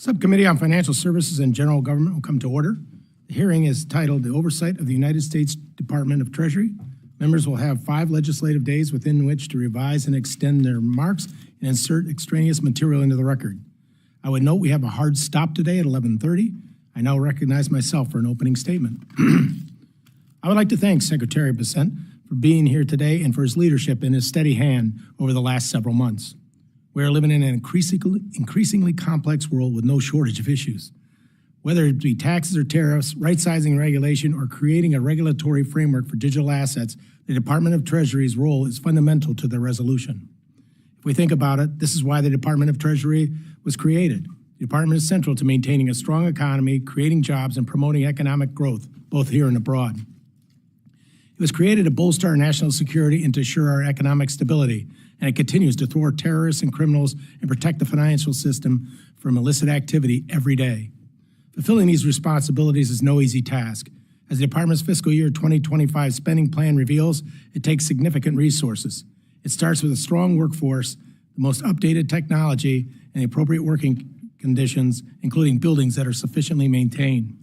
Subcommittee on Financial Services and General Government will come to order. The hearing is titled The Oversight of the United States Department of Treasury. Members will have 5 legislative days within which to revise and extend their remarks and insert extraneous material into the record. I would note we have a hard stop today at 11:30. I now recognize myself for an opening statement. I would like to thank Secretary Bessent for being here today and for his leadership and his steady hand over the last several months. We are living in an increasingly complex world with no shortage of issues. Whether it be taxes or tariffs, right-sizing regulation, or creating a regulatory framework for digital assets, the Department of Treasury's role is fundamental to their resolution. If we think about it, this is why the Department of Treasury was created. The department is central to maintaining a strong economy, creating jobs, and promoting economic growth, both here and abroad. It was created to bolster our national security and to assure our economic stability, and it continues to thwart terrorists and criminals and protect the financial system from illicit activity every day. Fulfilling these responsibilities is no easy task. As the Department's fiscal year 2025 spending plan reveals, it takes significant resources. It starts with a strong workforce, the most updated technology, and the appropriate working conditions, including buildings that are sufficiently maintained.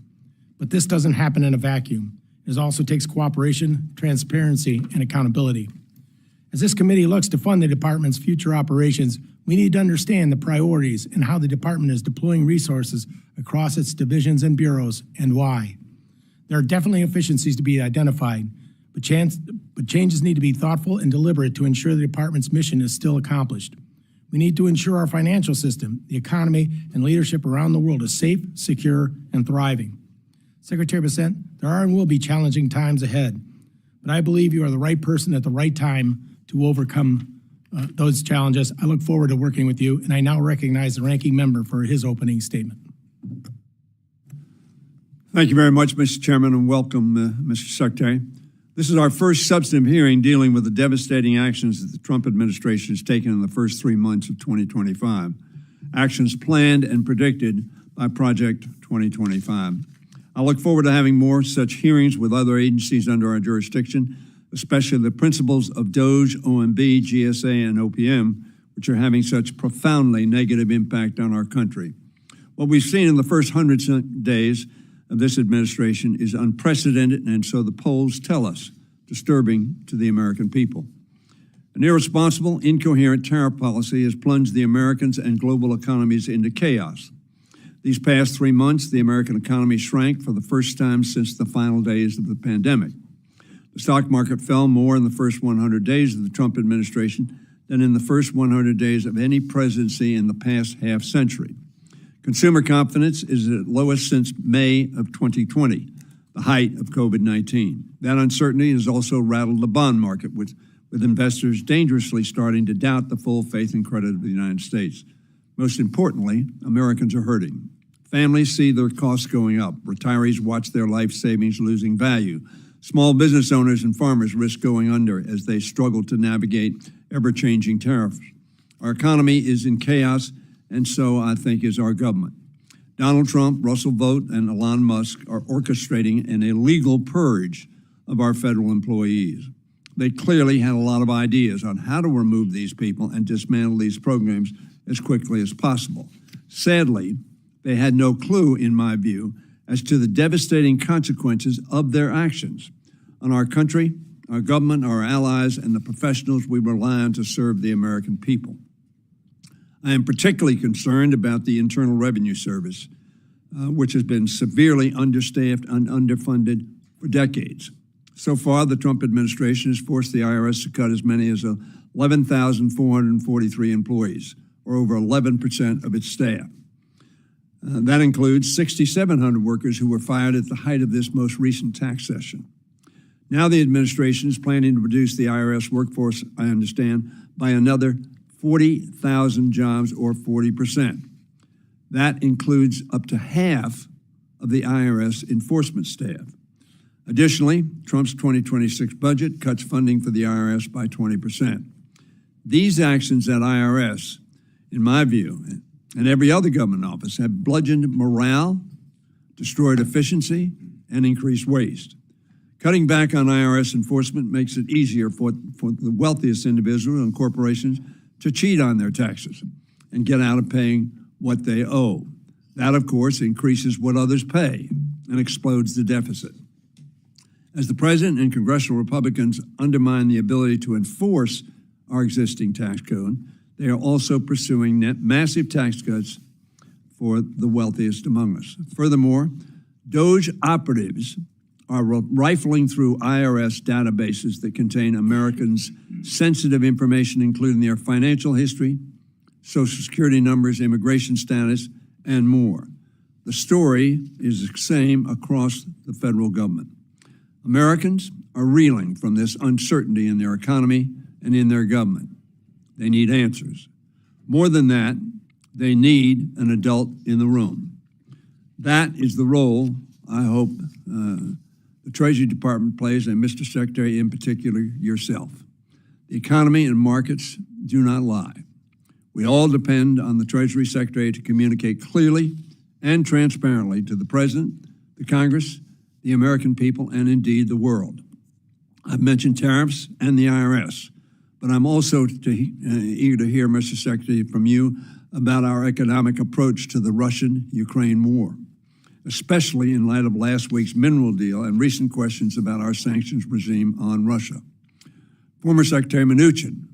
But this doesn't happen in a vacuum. It also takes cooperation, transparency, and accountability. As this committee looks to fund the department's future operations, we need to understand the priorities and how the department is deploying resources across its divisions and bureaus and why. There are definitely efficiencies to be identified, but changes need to be thoughtful and deliberate to ensure the department's mission is still accomplished. We need to ensure our financial system, the economy, and leadership around the world is safe, secure, and thriving. Secretary Bessent, there are and will be challenging times ahead, but I believe you are the right person at the right time to overcome those challenges. I look forward to working with you, and I now recognize the ranking member for his opening statement. Thank you very much, Mr. Chairman, and welcome, Mr. Secretary. This is our first substantive hearing dealing with the devastating actions that the Trump administration has taken in the first 3 months of 2025, actions planned and predicted by Project 2025. I look forward to having more such hearings with other agencies under our jurisdiction, especially the principles of DOGE, OMB, GSA, and OPM, which are having such profoundly negative impact on our country. What we've seen in the first 100 days of this administration is unprecedented, and so the polls tell us, disturbing to the American people. An irresponsible, incoherent tariff policy has plunged the Americans and global economies into chaos. These past 3 months, the American economy shrank for the first time since the final days of the pandemic. The stock market fell more in the first 100 days of the Trump administration than in the first 100 days of any presidency in the past half century. Consumer confidence is at lowest since May of 2020, the height of COVID-19. That uncertainty has also rattled the bond market, with investors dangerously starting to doubt the full faith and credit of the United States. Most importantly, Americans are hurting. Families see their costs going up. Retirees watch their life savings losing value. Small business owners and farmers risk going under as they struggle to navigate ever-changing tariffs. Our economy is in chaos, and so I think is our government. Donald Trump, Russell Vought, and Elon Musk are orchestrating an illegal purge of our federal employees. They clearly had a lot of ideas on how to remove these people and dismantle these programs as quickly as possible. Sadly, they had no clue, in my view, as to the devastating consequences of their actions on our country, our government, our allies, and the professionals we rely on to serve the American people. I am particularly concerned about the Internal Revenue Service, which has been severely understaffed and underfunded for decades. So far, the Trump administration has forced the IRS to cut as many as 11,443 employees, or over 11% of its staff. That includes 6,700 workers who were fired at the height of this most recent tax session. Now the administration is planning to reduce the IRS workforce, I understand, by another 40,000 jobs, or 40%. That includes up to half of the IRS enforcement staff. Additionally, Trump's 2026 budget cuts funding for the IRS by 20%. These actions at IRS, in my view, and every other government office, have bludgeoned morale, destroyed efficiency, and increased waste. Cutting back on IRS enforcement makes it easier for the wealthiest individuals and corporations to cheat on their taxes and get out of paying what they owe. That, of course, increases what others pay and explodes the deficit. As the President and congressional Republicans undermine the ability to enforce our existing tax code, they are also pursuing massive tax cuts for the wealthiest among us. Furthermore, DOGE operatives are rifling through IRS databases that contain Americans' sensitive information, including their financial history, Social Security numbers, immigration status, and more. The story is the same across the federal government. Americans are reeling from this uncertainty in their economy and in their government. They need answers. More than that, they need an adult in the room. That is the role I hope the Treasury Department plays, and Mr. Secretary, in particular, yourself. The economy and markets do not lie. We all depend on the Treasury Secretary to communicate clearly and transparently to the President, the Congress, the American people, and indeed the world. I've mentioned tariffs and the IRS, but I'm also eager to hear, Mr. Secretary, from you about our economic approach to the Russian-Ukraine war, especially in light of last week's mineral deal and recent questions about our sanctions regime on Russia. Former Secretary Mnuchin,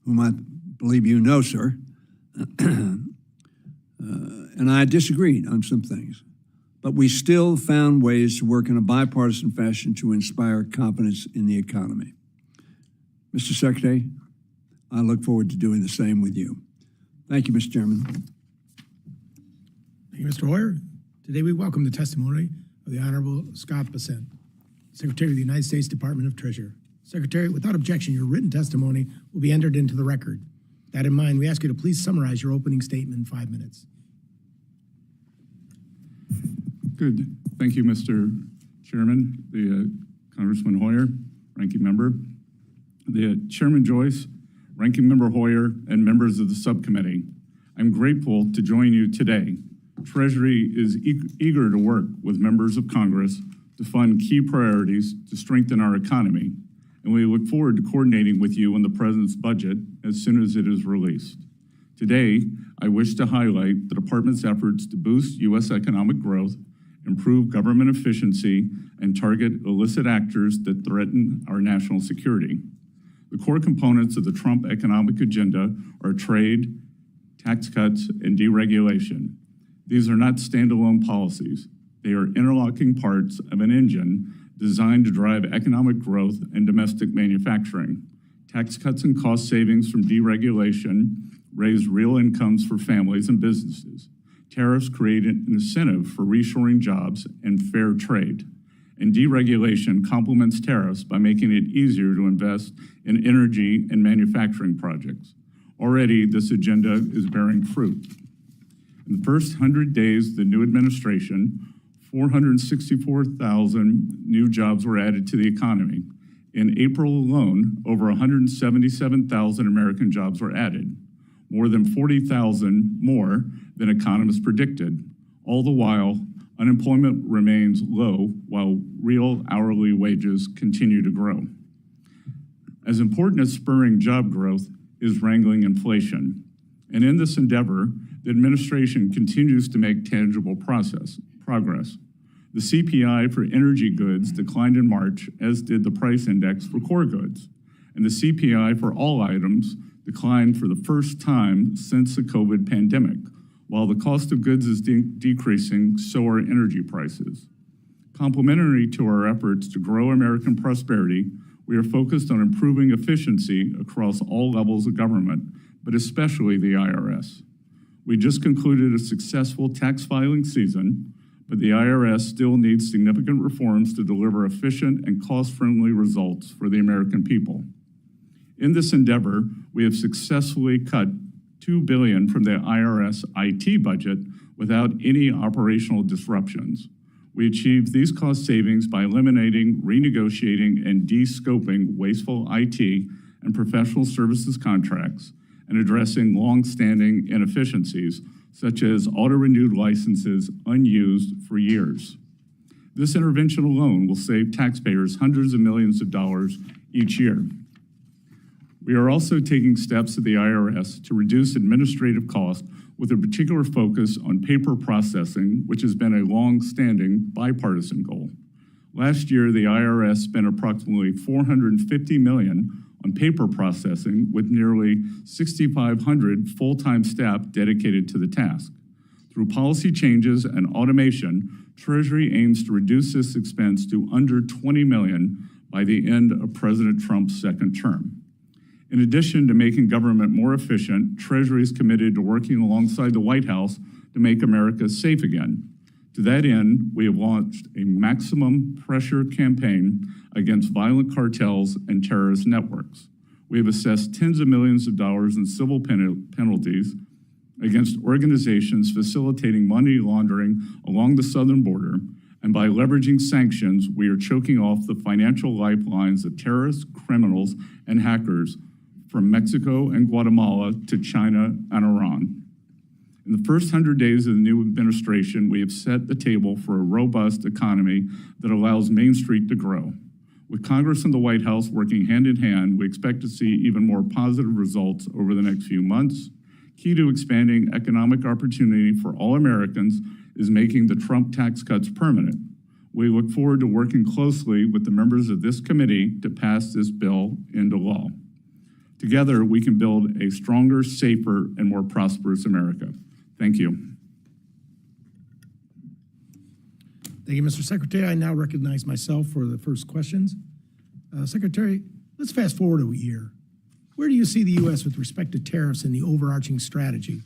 whom I believe you know, sir, and I disagreed on some things, but we still found ways to work in a bipartisan fashion to inspire confidence in the economy. Mr. Secretary, I look forward to doing the same with you. Thank you, Mr. Chairman. Thank you, Mr. Hoyer. Today we welcome the testimony of the Honorable Scott Bessent, Secretary of the United States Department of Treasury. Secretary, without objection, your written testimony will be entered into the record. That in mind, we ask you to please summarize your opening statement in 5 minutes. Good. Thank you, Mr. Chairman, the Congressman Hoyer, Ranking Member, the Chairman Joyce, Ranking Member Hoyer, and members of the subcommittee. I'm grateful to join you today. Treasury is eager to work with members of Congress to fund key priorities to strengthen our economy, and we look forward to coordinating with you on the President's budget as soon as it is released. Today, I wish to highlight the Department's efforts to boost U.S. economic growth, improve government efficiency, and target illicit actors that threaten our national security. The core components of the Trump economic agenda are trade, tax cuts, and deregulation. These are not standalone policies. They are interlocking parts of an engine designed to drive economic growth and domestic manufacturing. Tax cuts and cost savings from deregulation raise real incomes for families and businesses. Tariffs create an incentive for reshoring jobs and fair trade. And deregulation complements tariffs by making it easier to invest in energy and manufacturing projects. Already, this agenda is bearing fruit. In the first 100 days of the new administration, 464,000 new jobs were added to the economy. In April alone, over 177,000 American jobs were added, more than 40,000 more than economists predicted. All the while, unemployment remains low while real hourly wages continue to grow. As important as spurring job growth is wrangling inflation. And in this endeavor, the administration continues to make tangible progress. The CPI for energy goods declined in March, as did the price index for core goods. And the CPI for all items declined for the first time since the COVID pandemic. While the cost of goods is decreasing, so are energy prices. Complementary to our efforts to grow American prosperity, we are focused on improving efficiency across all levels of government, but especially the IRS. We just concluded a successful tax filing season, but the IRS still needs significant reforms to deliver efficient and cost-friendly results for the American people. In this endeavor, we have successfully cut $2 billion from the IRS IT budget without any operational disruptions. We achieved these cost savings by eliminating, renegotiating, and de-scoping wasteful IT and professional services contracts and addressing long-standing inefficiencies, such as auto-renewed licenses unused for years. This intervention alone will save taxpayers hundreds of millions of dollars each year. We are also taking steps at the IRS to reduce administrative costs with a particular focus on paper processing, which has been a long-standing bipartisan goal. Last year, the IRS spent approximately $450 million on paper processing, with nearly 6,500 full-time staff dedicated to the task. Through policy changes and automation, Treasury aims to reduce this expense to under $20 million by the end of President Trump's second term. In addition to making government more efficient, Treasury is committed to working alongside the White House to make America safe again. To that end, we have launched a maximum pressure campaign against violent cartels and terrorist networks. We have assessed tens of millions of dollars in civil penalties against organizations facilitating money laundering along the southern border, and by leveraging sanctions, we are choking off the financial lifelines of terrorists, criminals, and hackers from Mexico and Guatemala to China and Iran. In the first 100 days of the new administration, we have set the table for a robust economy that allows Main Street to grow. With Congress and the White House working hand in hand, we expect to see even more positive results over the next few months. Key to expanding economic opportunity for all Americans is making the Trump tax cuts permanent. We look forward to working closely with the members of this committee to pass this bill into law. Together, we can build a stronger, safer, and more prosperous America. Thank you. Thank you, Mr. Secretary. I now recognize myself for the first questions. Secretary, let's fast forward a year. Where do you see the U.S. with respect to tariffs and the overarching strategy?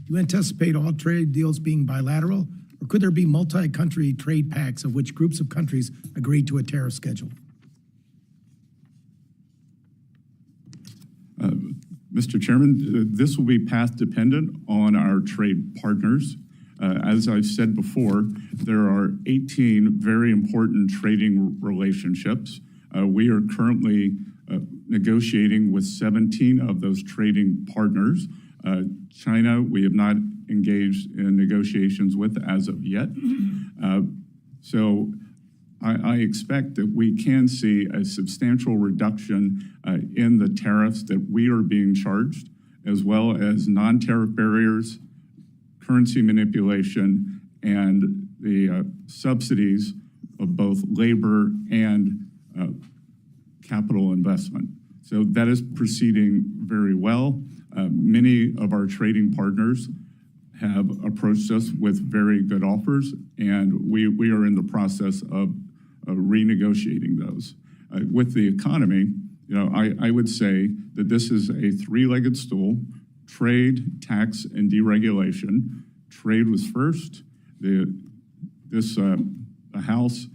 Do you anticipate all trade deals being bilateral, or could there be multi-country trade pacts of which groups of countries agree to a tariff schedule? Mr. Chairman, this will be path dependent on our trade partners. As I've said before, there are 18 very important trading relationships. We are currently negotiating with 17 of those trading partners. China, we have not engaged in negotiations with as of yet. So I expect that we can see a substantial reduction in the tariffs that we are being charged, as well as non-tariff barriers, currency manipulation, and the subsidies of both labor and capital investment. So that is proceeding very well. Many of our trading partners have approached us with very good offers, and we are in the process of renegotiating those. With the economy, I would say that this is a three-legged stool: trade, tax, and deregulation. Trade was first. The House,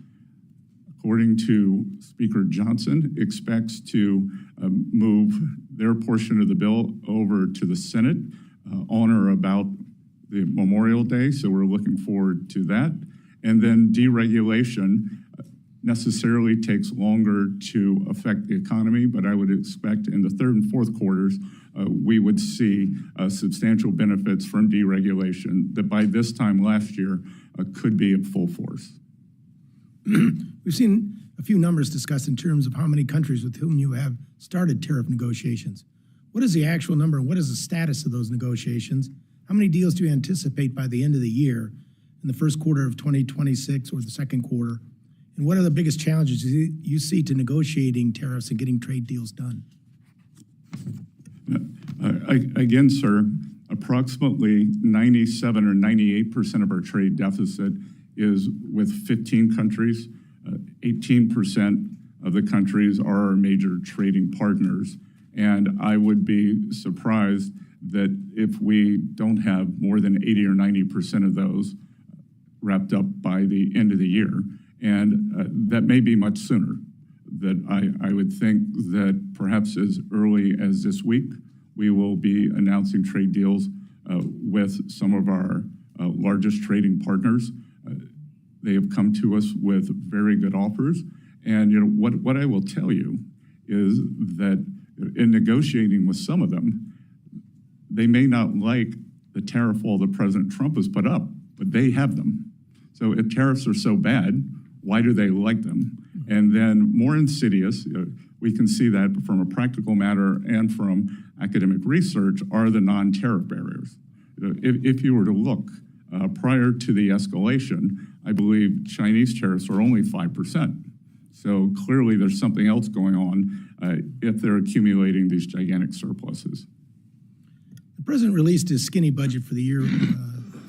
according to Speaker Johnson, expects to move their portion of the bill over to the Senate on or about the Memorial Day, so we're looking forward to that. And then deregulation necessarily takes longer to affect the economy, but I would expect in the third and fourth quarters, we would see substantial benefits from deregulation that by this time last year could be at full force. We've seen a few numbers discussed in terms of how many countries with whom you have started tariff negotiations. What is the actual number and what is the status of those negotiations? How many deals do you anticipate by the end of the year, in the first quarter of 2026 or the second quarter? And what are the biggest challenges you see to negotiating tariffs and getting trade deals done? Again, sir, approximately 97 or 98% of our trade deficit is with 15 countries. 18% of the countries are our major trading partners. And I would be surprised that if we don't have more than 80 or 90% of those wrapped up by the end of the year. And that may be much sooner. That I would think that perhaps as early as this week, we will be announcing trade deals with some of our largest trading partners. They have come to us with very good offers. And what I will tell you is that in negotiating with some of them, they may not like the tariff wall that President Trump has put up, but they have them. So if tariffs are so bad, why do they like them? And then more insidious, we can see that from a practical matter and from academic research, are the non-tariff barriers. if you were to look prior to the escalation, I believe Chinese tariffs are only 5%. So clearly there's something else going on if they're accumulating these gigantic surpluses. The president released his skinny budget for the year,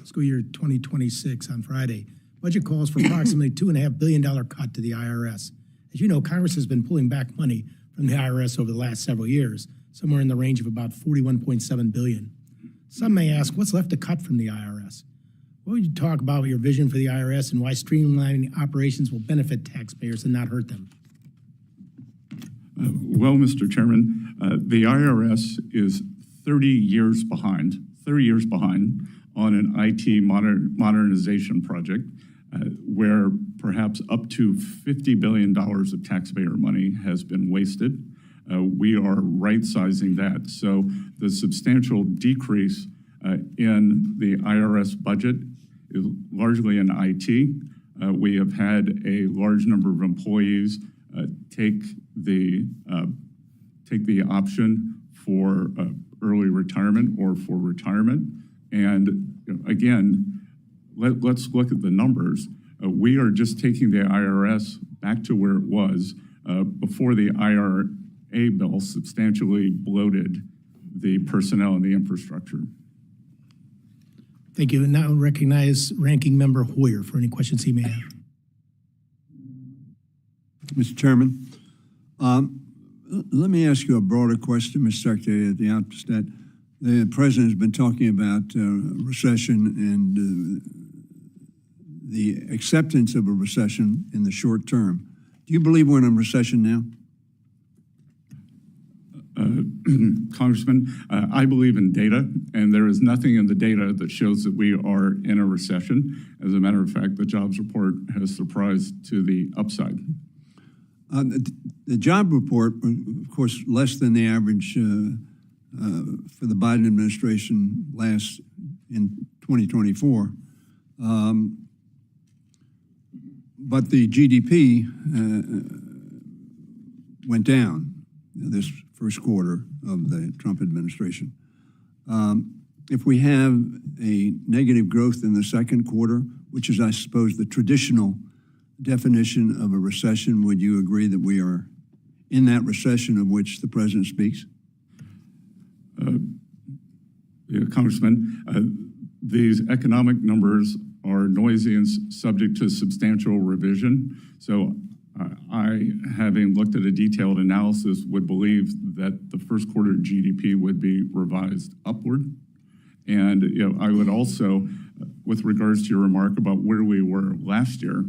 fiscal year 2026 on Friday. Budget calls for approximately $2.5 billion cut to the IRS. As you know, Congress has been pulling back money from the IRS over the last several years, somewhere in the range of about $41.7 billion. Some may ask, what's left to cut from the IRS? What would you talk about your vision for the IRS and why streamlining operations will benefit taxpayers and not hurt them? Well, Mr. Chairman, the IRS is 30 years behind on an IT modernization project where perhaps up to $50 billion of taxpayer money has been wasted. We are right-sizing that. So the substantial decrease in the IRS budget is largely in IT. We have had a large number of employees take the option for early retirement or for retirement. And again, let's look at the numbers. We are just taking the IRS back to where it was before the IRA bill substantially bloated the personnel and the infrastructure. Thank you. And now recognize Ranking Member Hoyer for any questions he may have. Mr. Chairman, let me ask you a broader question, Mr. Secretary, at the outset. The President has been talking about recession and the acceptance of a recession in the short term. Do you believe we're in a recession now? Congressman, I believe in data, and there is nothing in the data that shows that we are in a recession. As a matter of fact, the jobs report has surprised to the upside. The job report, of course, less than the average for the Biden administration last in 2024. But the GDP went down this first quarter of the Trump administration. If we have a negative growth in the second quarter, which is, I suppose, the traditional definition of a recession, would you agree that we are in that recession of which the president speaks? Congressman, these economic numbers are noisy and subject to substantial revision. So I, having looked at a detailed analysis, would believe that the first quarter GDP would be revised upward. And I would also, with regards to your remark about where we were last year,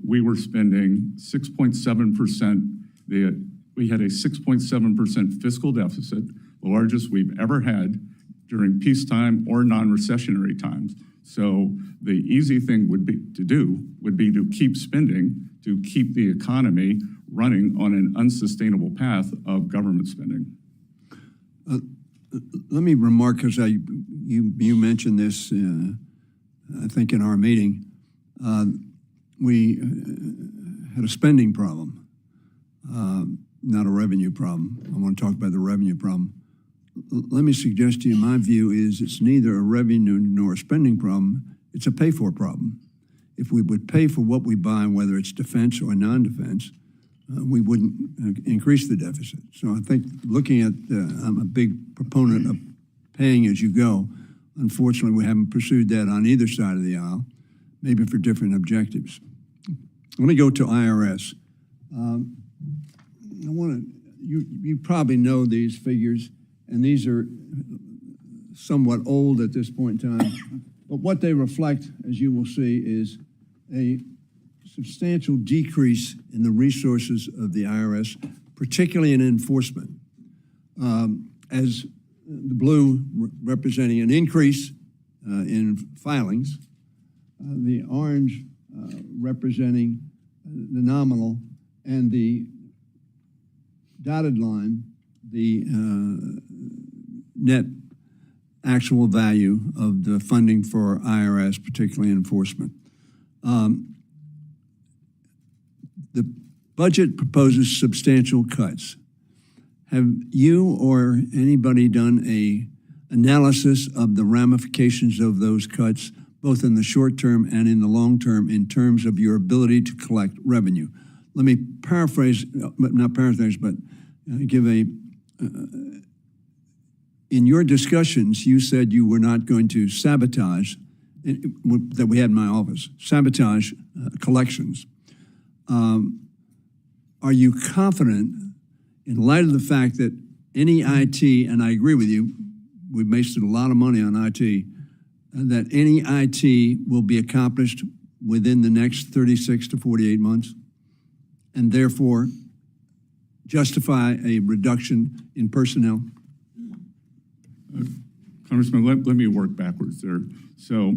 we were spending 6.7%. We had a 6.7% fiscal deficit, the largest we've ever had during peacetime or non-recessionary times. So the easy thing would be to keep spending, to keep the economy running on an unsustainable path of government spending. Let me remark, because you mentioned this, I think, in our meeting. We had a spending problem, not a revenue problem. I want to talk about the revenue problem. Let me suggest to you, my view is it's neither a revenue nor a spending problem, it's a pay-for problem. If we would pay for what we buy, whether it's defense or non-defense, we wouldn't increase the deficit. So I think looking at, I'm a big proponent of paying as you go. Unfortunately, we haven't pursued that on either side of the aisle, maybe for different objectives. Let me go to IRS. You probably know these figures, and these are somewhat old at this point in time. But what they reflect, as you will see, is a substantial decrease in the resources of the IRS, particularly in enforcement. As the blue representing an increase in filings, the orange representing the nominal, and the dotted line, the net actual value of the funding for IRS, particularly enforcement. The budget proposes substantial cuts. Have you or anybody done analysis of the ramifications of those cuts, both in the short term and in the long term, in terms of your ability to collect revenue. Let me paraphrase, not paraphrase, but give a, in your discussions, you said you were not going to sabotage, that we had in my office, sabotage collections. Are you confident, in light of the fact that any IT, and I agree with you, we've wasted a lot of money on IT, that any IT will be accomplished within the next 36 to 48 months, and therefore justify a reduction in personnel? Congressman, let me work backwards there. So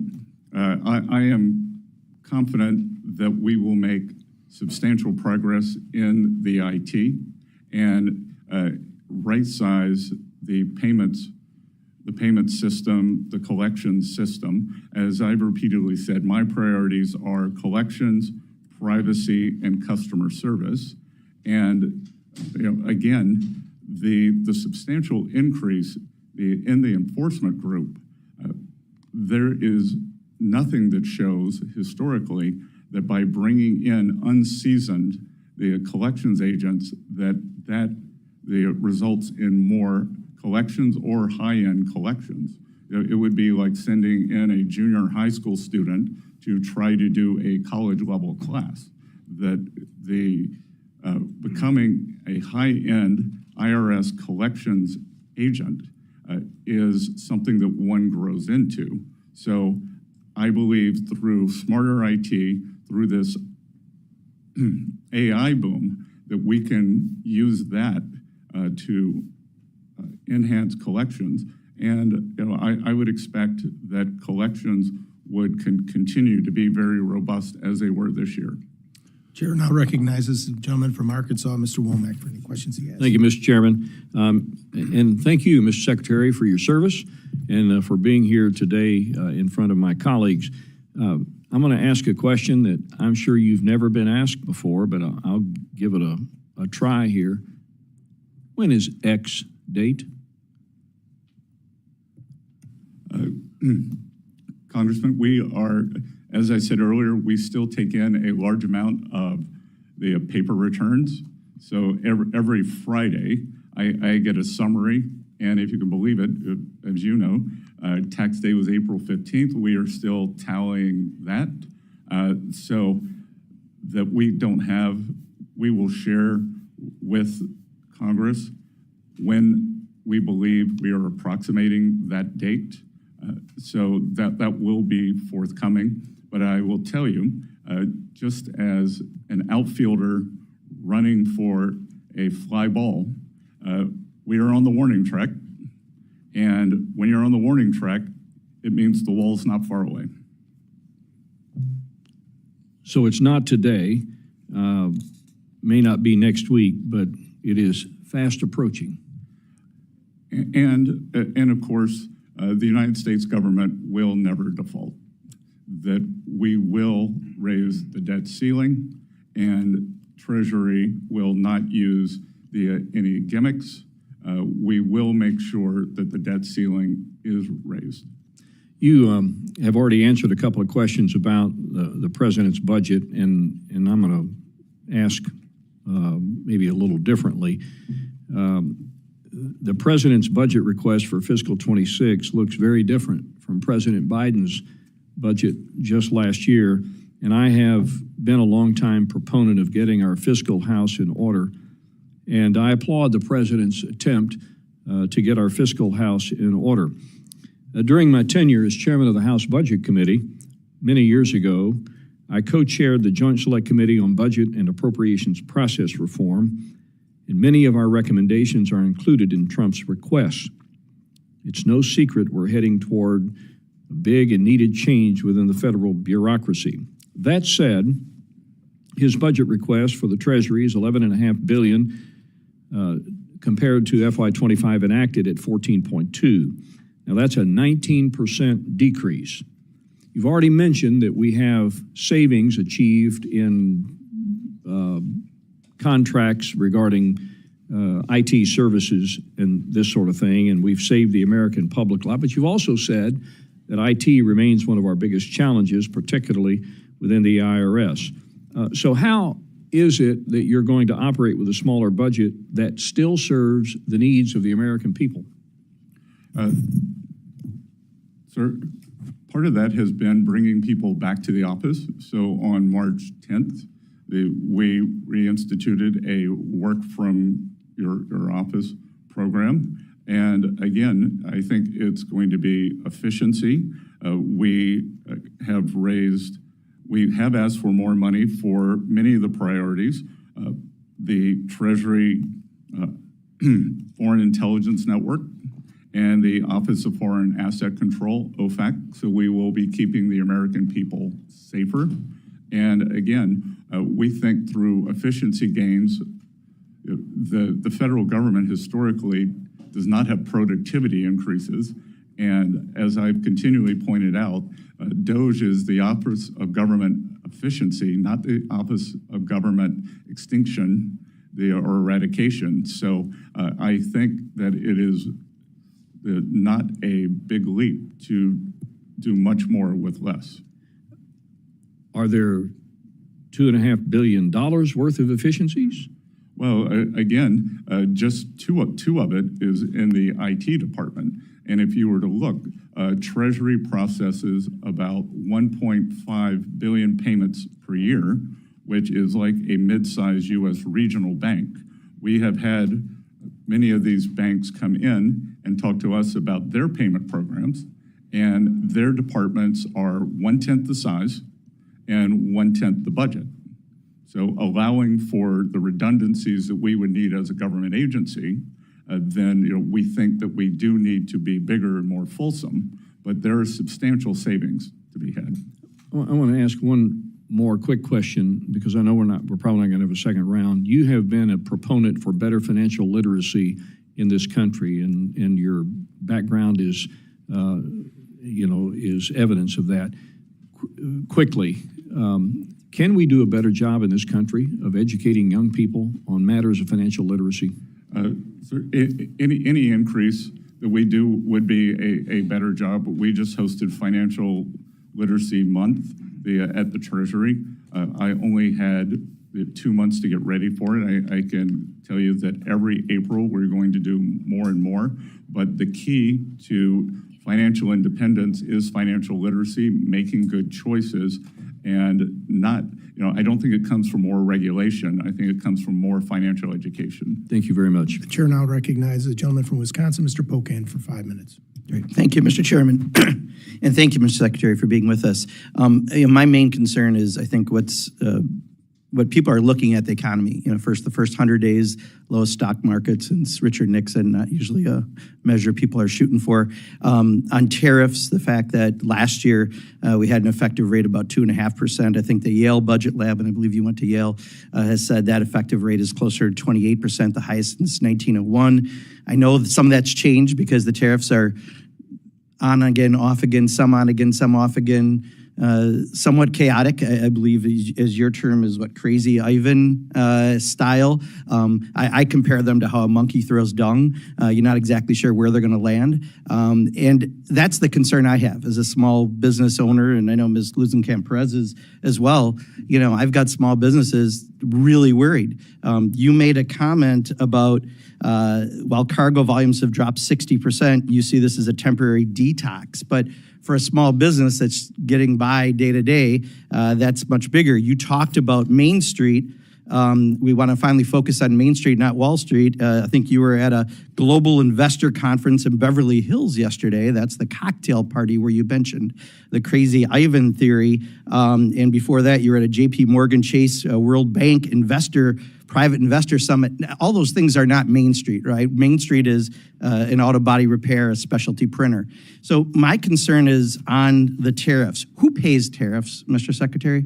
I am confident that we will make substantial progress in the IT and right-size the payment system, the collections system. As I've repeatedly said, my priorities are collections, privacy, and customer service. And again, the substantial increase in the enforcement group, there is nothing that shows historically that by bringing in unseasoned the collections agents that results in more collections or high-end collections. It would be like sending in a junior high school student to try to do a college level class. That becoming a high-end IRS collections agent is something that one grows into. So I believe through smarter IT, through this AI boom, that we can use that to enhance collections. And I would expect that collections would continue to be very robust as they were this year. Chair now recognizes the gentleman from Arkansas, Mr. Womack, for any questions he has. Thank you, Mr. Chairman. And thank you, Mr. Secretary, for your service and for being here today in front of my colleagues. I'm going to ask a question that I'm sure you've never been asked before, but I'll give it a try here. When is X date? Congressman, we are, as I said earlier, we still take in a large amount of the paper returns. So every Friday, I get a summary, and if you can believe it, as you know, tax day was April 15th. We are still tallying that. So that we will share with Congress when we believe we are approximating that date. So that will be forthcoming. But I will tell you, just as an outfielder running for a fly ball, we are on the warning track. And when you're on the warning track, it means the wall's not far away. So it's not today, may not be next week, but it is fast approaching. And of course, the United States government will never default. That we will raise the debt ceiling, and Treasury will not use any gimmicks. We will make sure that the debt ceiling is raised. You have already answered a couple of questions about the president's budget, and I'm going to ask maybe a little differently. The president's budget request for fiscal 26 looks very different from President Biden's budget just last year, and I have been a longtime proponent of getting our fiscal house in order, and I applaud the president's attempt to get our fiscal house in order. During my tenure as chairman of the House Budget Committee many years ago, I co-chaired the Joint Select Committee on Budget and Appropriations Process Reform, and many of our recommendations are included in Trump's requests. It's no secret we're heading toward a big and needed change within the federal bureaucracy. That said, his budget request for the Treasury is $11.5 billion compared to FY25 enacted at 14.2. Now that's a 19% decrease. You've already mentioned that we have savings achieved in contracts regarding IT services and this sort of thing, and we've saved the American public a lot. But you've also said that IT remains one of our biggest challenges, particularly within the IRS. So how is it that you're going to operate with a smaller budget that still serves the needs of the American people? Sir, part of that has been bringing people back to the office. So on March 10th, we reinstituted a work from your office program. And again, I think it's going to be efficiency. We have asked for more money for many of the priorities. The Treasury Foreign Intelligence Network and the Office of Foreign Asset Control, OFAC. So we will be keeping the American people safer. And again, we think through efficiency gains, the federal government historically does not have productivity increases. And as I've continually pointed out, DOGE is the Office of Government Efficiency, not the Office of Government Extinction or Eradication. So I think that it is not a big leap to do much more with less. Are there $2.5 billion worth of efficiencies? Well, again, just two of it is in the IT department. And if you were to look, Treasury processes about 1.5 billion payments per year, which is like a mid-sized U.S. regional bank. We have had many of these banks come in and talk to us about their payment programs, and their departments are 1/10 the size and 1/10 the budget. So allowing for the redundancies that we would need as a government agency, then we think that we do need to be bigger and more fulsome, but there are substantial savings to be had. I want to ask one more quick question, because I know we're probably not going to have a second round. You have been a proponent for better financial literacy in this country, and your background is, is evidence of that. Quickly, can we do a better job in this country of educating young people on matters of financial literacy? Any increase that we do would be a better job. We just hosted Financial Literacy Month at the Treasury. I only had 2 months to get ready for it. I can tell you that every April we're going to do more and more, but the key to financial independence is financial literacy, making good choices, and not, I don't think it comes from more regulation. I think it comes from more financial education. Thank you very much. The chair now recognizes the gentleman from Wisconsin, Mr. Pocan, for 5 minutes. Great. Thank you, Mr. Chairman. And thank you, Mr. Secretary, for being with us. My main concern is, I think, what people are looking at the economy. The first 100 days, lowest stock markets, and it's Richard Nixon, not usually a measure people are shooting for. On tariffs, the fact that last year we had an effective rate of about 2.5%. I think the Yale Budget Lab, and I believe you went to Yale, has said that effective rate is closer to 28%, the highest since 1901. I know that some of that's changed because the tariffs are on again, off again, some on again, some off again. Somewhat chaotic, I believe, as your term is, Crazy Ivan style. I compare them to how a monkey throws dung. You're not exactly sure where they're going to land. And that's the concern I have as a small business owner, and I know Ms. Luzenkamp-Perez is as well. I've got small businesses really worried. You made a comment about while cargo volumes have dropped 60%, you see this as a temporary detox. But for a small business that's getting by day to day, that's much bigger. You talked about Main Street. We want to finally focus on Main Street, not Wall Street. I think you were at a global investor conference in Beverly Hills yesterday. That's the cocktail party where you mentioned the Crazy Ivan theory. And before that, you were at a JP Morgan Chase World Bank private investor summit. All those things are not Main Street, right? Main Street is an auto body repair, a specialty printer. So my concern is on the tariffs. Who pays tariffs, Mr. Secretary?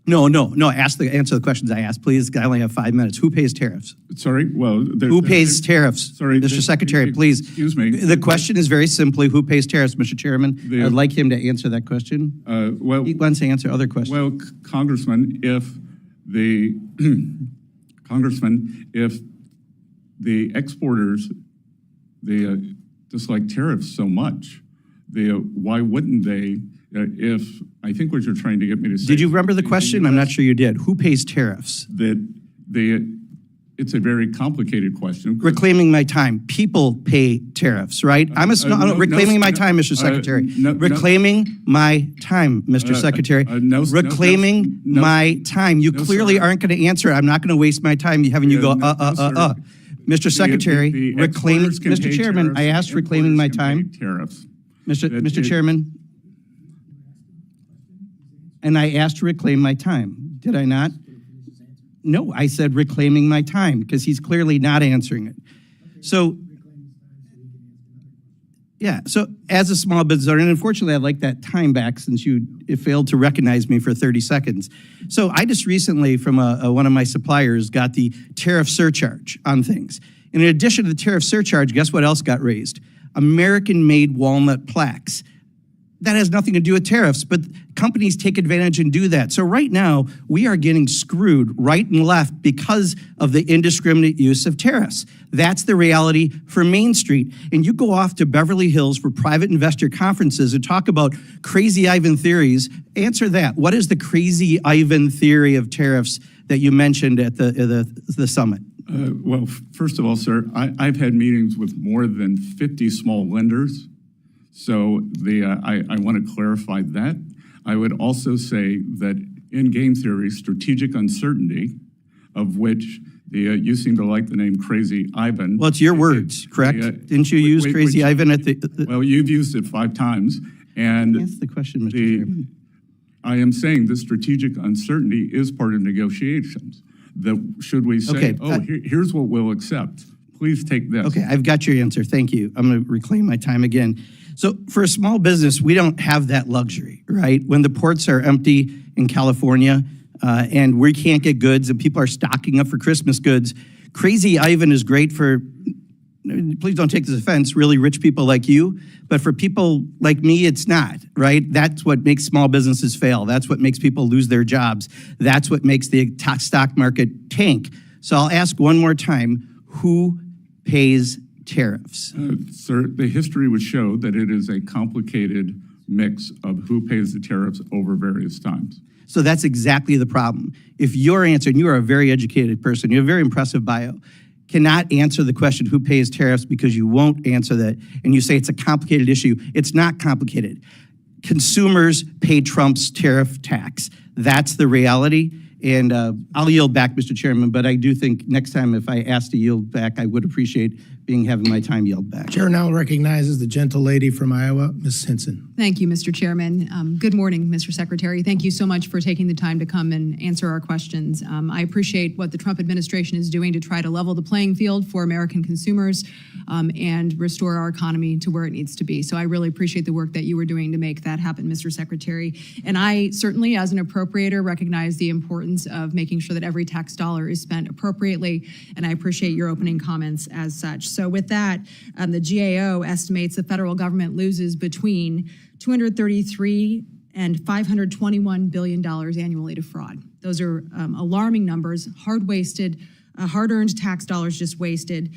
No. Answer the questions I asked, please. I only have 5 minutes. Who pays tariffs? Sorry, well. Who pays tariffs? Sorry, Mr. Secretary, please. Excuse me. The question is very simply, who pays tariffs, Mr. Chairman? The- I'd like him to answer that question. Well, He wants to answer other questions. well, Congressman, if the exporters, they dislike tariffs so much, why wouldn't they? If I think what you're trying to get me to say. Did you remember the question? I'm not sure you did. Who pays tariffs? It's a very complicated question. Reclaiming my time. People pay tariffs, right? Reclaiming my time, Mr. Secretary. Reclaiming my time, Mr. Secretary. Reclaiming my time. You clearly aren't going to answer it. I'm not going to waste my time having you go, Mr. Secretary, reclaiming, Mr. Chairman, I asked reclaiming my time. Tariffs. Mr. Chairman, and I asked to reclaim my time. Did I not? No, I said reclaiming my time because he's clearly not answering it. So, yeah, so as a small business owner, and unfortunately I'd like that time back since you failed to recognize me for 30 seconds. So I just recently from one of my suppliers got the tariff surcharge on things. And in addition to the tariff surcharge, guess what else got raised? American-made walnut plaques. That has nothing to do with tariffs, but companies take advantage and do that. So right now, we are getting screwed right and left because of the indiscriminate use of tariffs. That's the reality for Main Street. And you go off to Beverly Hills for private investor conferences and talk about crazy Ivan theories. Answer that. What is the crazy Ivan theory of tariffs that you mentioned at the summit? Well, first of all, sir, I've had meetings with more than 50 small lenders. So I want to clarify that. I would also say that in game theory, strategic uncertainty, of which you seem to like the name Crazy Ivan. Well, it's your words, correct? Didn't you use Crazy Ivan at the? Well, you've used it 5 times. And answer the question, Mr. Chairman. I am saying the strategic uncertainty is part of negotiations. Should we say, here's what we'll accept. Please take this. Okay, I've got your answer. Thank you. I'm going to reclaim my time again. So for a small business, we don't have that luxury, right? When the ports are empty in California and we can't get goods and people are stocking up for Christmas goods, Crazy Ivan is great for, please don't take this offense, really rich people like you, but for people like me, it's not, right? That's what makes small businesses fail. That's what makes people lose their jobs. That's what makes the stock market tank. So I'll ask one more time, who pays tariffs? Sir, the history would show that it is a complicated mix of who pays the tariffs over various times. So that's exactly the problem. If your answer, and you are a very educated person, you have a very impressive bio, cannot answer the question who pays tariffs because you won't answer that, and you say it's a complicated issue. It's not complicated. Consumers pay Trump's tariff tax. That's the reality. And I'll yield back, Mr. Chairman, but I do think next time if I ask to yield back, I would appreciate having my time yield back. Chair now recognizes the gentle lady from Iowa, Ms. Hinson. Thank you, Mr. Chairman. Good morning, Mr. Secretary. Thank you so much for taking the time to come and answer our questions. I appreciate what the Trump administration is doing to try to level the playing field for American consumers and restore our economy to where it needs to be. So I really appreciate the work that you were doing to make that happen, Mr. Secretary. And I certainly, as an appropriator, recognize the importance of making sure that every tax dollar is spent appropriately, and I appreciate your opening comments as such. So with that, the GAO estimates the federal government loses between $233 and $521 billion annually to fraud. Those are alarming numbers, hard-earned tax dollars just wasted.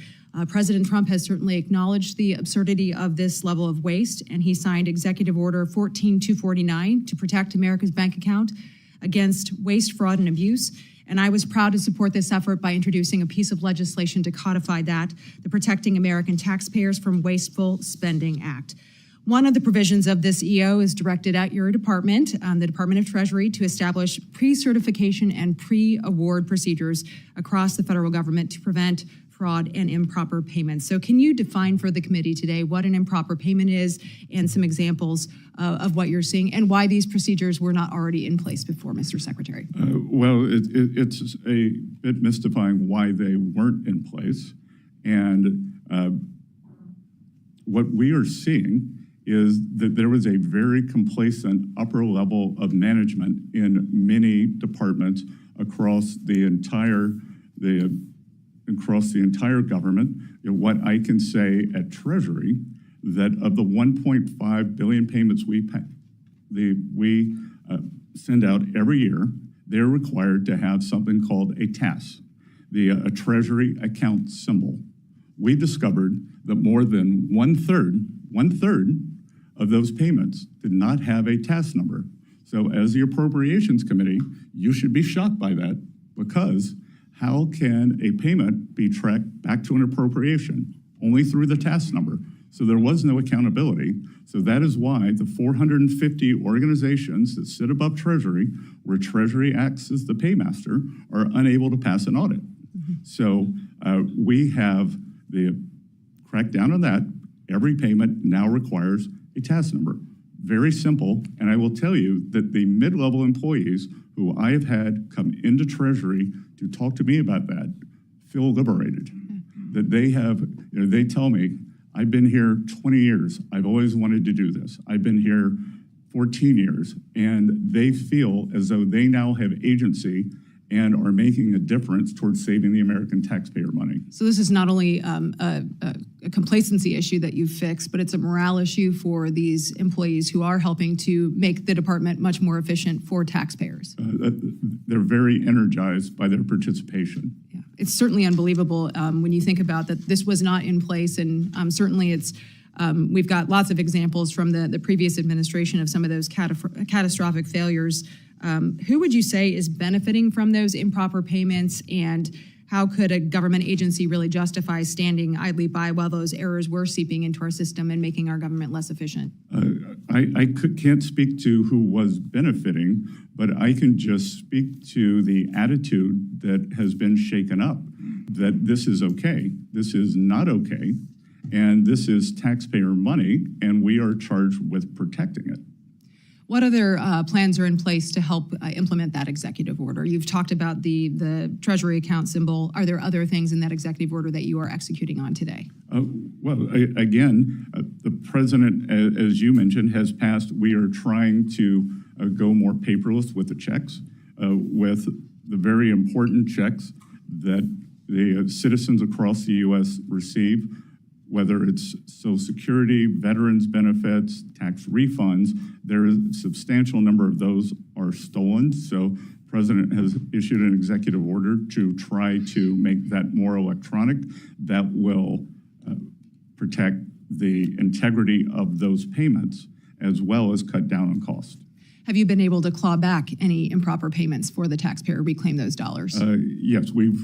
President Trump has certainly acknowledged the absurdity of this level of waste, and he signed Executive Order 14249 to protect America's bank account against waste, fraud, and abuse. And I was proud to support this effort by introducing a piece of legislation to codify that, the Protecting American Taxpayers from Wasteful Spending Act. One of the provisions of this EO is directed at your department, the Department of Treasury, to establish pre-certification and pre-award procedures across the federal government to prevent fraud and improper payments. So can you define for the committee today what an improper payment is and some examples of what you're seeing and why these procedures were not already in place before, Mr. Secretary? Well, it's a bit mystifying why they weren't in place. And what we are seeing is that there was a very complacent upper level of management in many departments across the entire government. What I can say at Treasury, that of the 1.5 billion payments we send out every year, they're required to have something called a TAS, a Treasury account symbol. We discovered that more than one third of those payments did not have a TAS number. So as the Appropriations Committee, you should be shocked by that, because how can a payment be tracked back to an appropriation? Only through the TAS number. So there was no accountability. So that is why the 450 organizations that sit above Treasury, where Treasury acts as the paymaster, are unable to pass an audit. So we have cracked down on that. Every payment now requires a TAS number. Very simple. And I will tell you that the mid-level employees who I have had come into Treasury to talk to me about that feel liberated. That they have, they tell me, I've been here 20 years. I've always wanted to do this. I've been here 14 years. And they feel as though they now have agency and are making a difference towards saving the American taxpayer money. So this is not only a complacency issue that you've fixed, but it's a morale issue for these employees who are helping to make the department much more efficient for taxpayers. They're very energized by their participation. Yeah. It's certainly unbelievable when you think about that this was not in place, and certainly it's we've got lots of examples from the previous administration of some of those catastrophic failures. Who would you say is benefiting from those improper payments, and how could a government agency really justify standing idly by while those errors were seeping into our system and making our government less efficient? Can't speak to who was benefiting, but I can just speak to the attitude that has been shaken up, that this is okay, this is not okay, and this is taxpayer money, and we are charged with protecting it. What other plans are in place to help implement that executive order? You've talked about the Treasury account symbol. Are there other things in that executive order that you are executing on today? The president, as you mentioned, has passed. We are trying to go more paperless with the checks, with the very important checks that the citizens across the U.S. receive, whether it's Social Security, veterans benefits, tax refunds. There is a substantial number of those are stolen. So the president has issued an executive order to try to make that more electronic. That will protect the integrity of those payments, as well as cut down on cost. Have you been able to claw back any improper payments for the taxpayer, reclaim those dollars? Yes, we've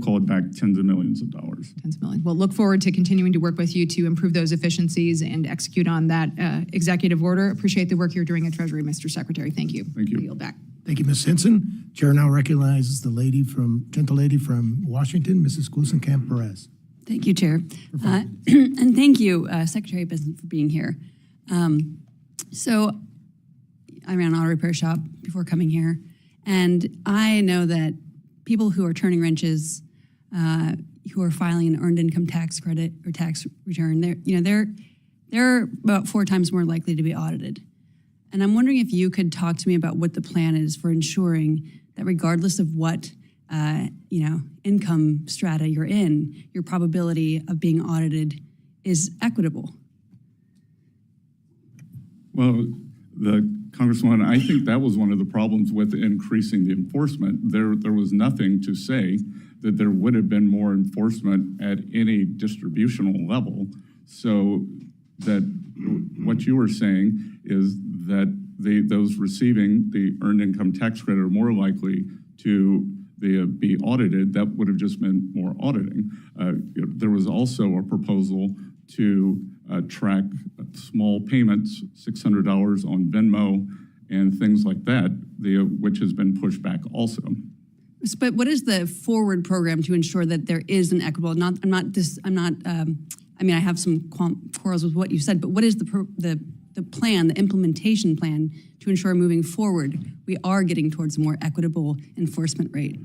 called back tens of millions of dollars. Tens of millions. Well, look forward to continuing to work with you to improve those efficiencies and execute on that executive order. Appreciate the work you're doing at Treasury, Mr. Secretary. Thank you. Thank you. I yield back. Thank you, Ms. Henson. Chair now recognizes the gentle lady from Washington, Mrs. Glusenkamp-Perez. Thank you, Chair. And thank you, Secretary Bessent, for being here. So I ran an auto repair shop before coming here, and I know that people who are turning wrenches, who are filing an earned income tax credit or tax return, they're about 4 times more likely to be audited. And I'm wondering if you could talk to me about what the plan is for ensuring that regardless of what income strata you're in, your probability of being audited is equitable. Well, Congresswoman, I think that was one of the problems with increasing the enforcement. There was nothing to say that there would have been more enforcement at any distributional level. So that what you were saying is that those receiving the earned income tax credit are more likely to be audited. That would have just been more auditing. There was also a proposal to track small payments, $600 on Venmo and things like that, which has been pushed back also. But what is the forward program to ensure that there is an equitable? I have some quarrels with what you said, but what is the plan, the implementation plan to ensure moving forward we are getting towards a more equitable enforcement rate?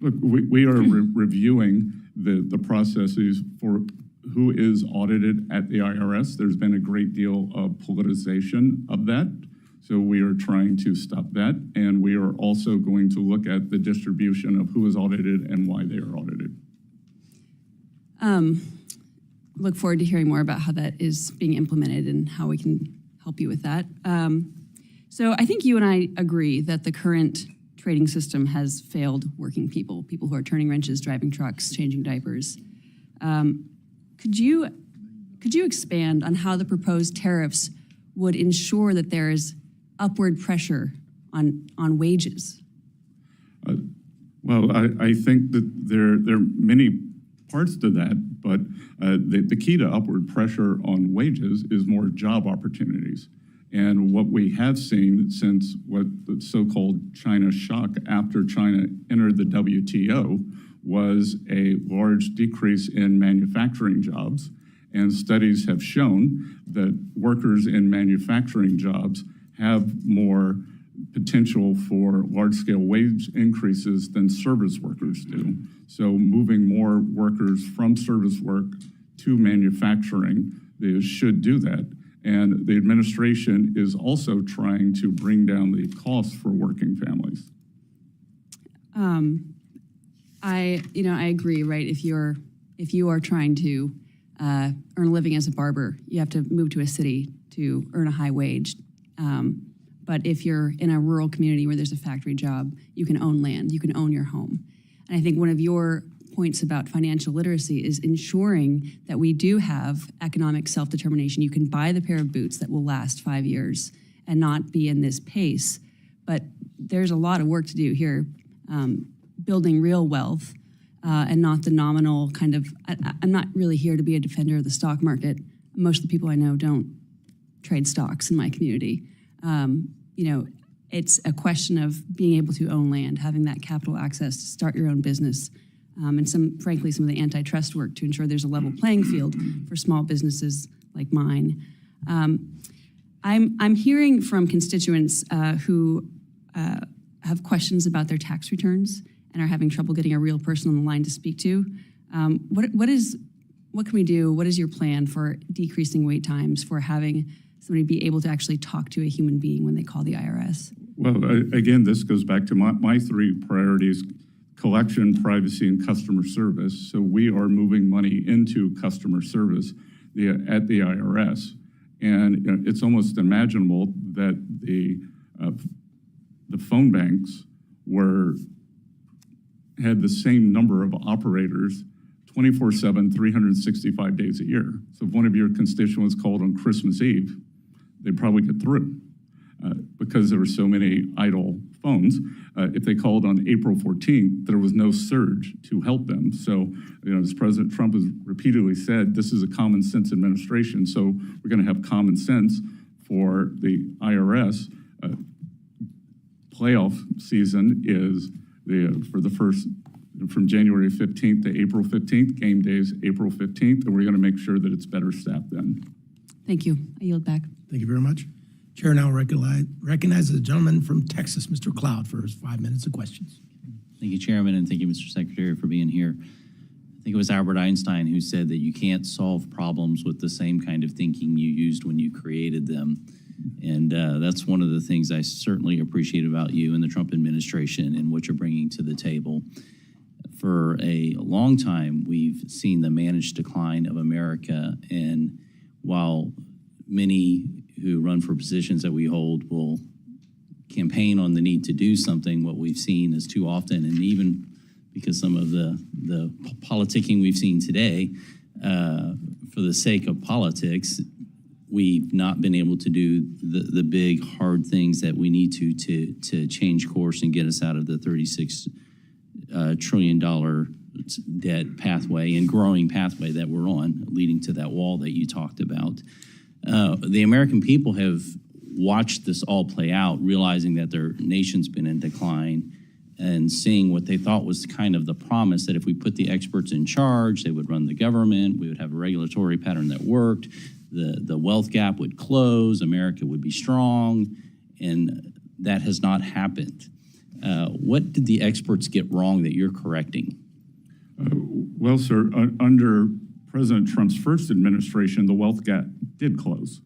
Look, we are reviewing the processes for who is audited at the IRS. There's been a great deal of politicization of that. So we are trying to stop that. And we are also going to look at the distribution of who is audited and why they are audited. Look forward to hearing more about how that is being implemented and how we can help you with that. So I think you and I agree that the current trading system has failed working people who are turning wrenches, driving trucks, changing diapers. Could you expand on how the proposed tariffs would ensure that there is upward pressure on wages? Well, I think that there are many parts to that, but the key to upward pressure on wages is more job opportunities. And what we have seen since what the so-called China shock after China entered the WTO was a large decrease in manufacturing jobs. And studies have shown that workers in manufacturing jobs have more potential for large-scale wage increases than service workers do. So moving more workers from service work to manufacturing, they should do that. And the administration is also trying to bring down the costs for working families. I agree, right? If you are trying to earn a living as a barber, you have to move to a city to earn a high wage. But if you're in a rural community where there's a factory job, you can own land, you can own your home. And I think one of your points about financial literacy is ensuring that we do have economic self-determination. You can buy the pair of boots that will last 5 years and not be in this pace. But there's a lot of work to do here, building real wealth and not the nominal kind of, I'm not really here to be a defender of the stock market. Most of the people I know don't trade stocks in my community. It's a question of being able to own land, having that capital access to start your own business, and frankly, some of the antitrust work to ensure there's a level playing field for small businesses like mine. I'm hearing from constituents who have questions about their tax returns and are having trouble getting a real person on the line to speak to. What can we do? What is your plan for decreasing wait times, for having somebody be able to actually talk to a human being when they call the IRS? Well, again, this goes back to my three priorities: collection, privacy, and customer service. So we are moving money into customer service at the IRS. And it's almost imaginable that the phone banks had the same number of operators 24/7, 365 days a year. So if one of your constituents called on Christmas Eve, they'd probably get through because there were so many idle phones. If they called on April 14th, there was no surge to help them. So, as President Trump has repeatedly said, this is a common sense administration. So we're going to have common sense for the IRS. Playoff season is for the first, from January 15th to April 15th, game days April 15th, and we're going to make sure that it's better staffed then. Thank you. I yield back. Thank you very much. Chair now recognizes the gentleman from Texas, Mr. Cloud, for his 5 minutes of questions. Thank you, Chairman, and thank you, Mr. Secretary, for being here. I think it was Albert Einstein who said that you can't solve problems with the same kind of thinking you used when you created them. And that's one of the things I certainly appreciate about you and the Trump administration and what you're bringing to the table. For a long time, we've seen the managed decline of America, and while many who run for positions that we hold will campaign on the need to do something, what we've seen is too often, and even because some of the politicking we've seen today, for the sake of politics, we've not been able to do the big, hard things that we need to change course and get us out of the $36 trillion debt pathway and growing pathway that we're on, leading to that wall that you talked about. The American people have watched this all play out, realizing that their nation's been in decline and seeing what they thought was kind of the promise that if we put the experts in charge, they would run the government, we would have a regulatory pattern that worked, the wealth gap would close, America would be strong, and that has not happened. What did the experts get wrong that you're correcting? Well, sir, under President Trump's first administration, the wealth gap did close.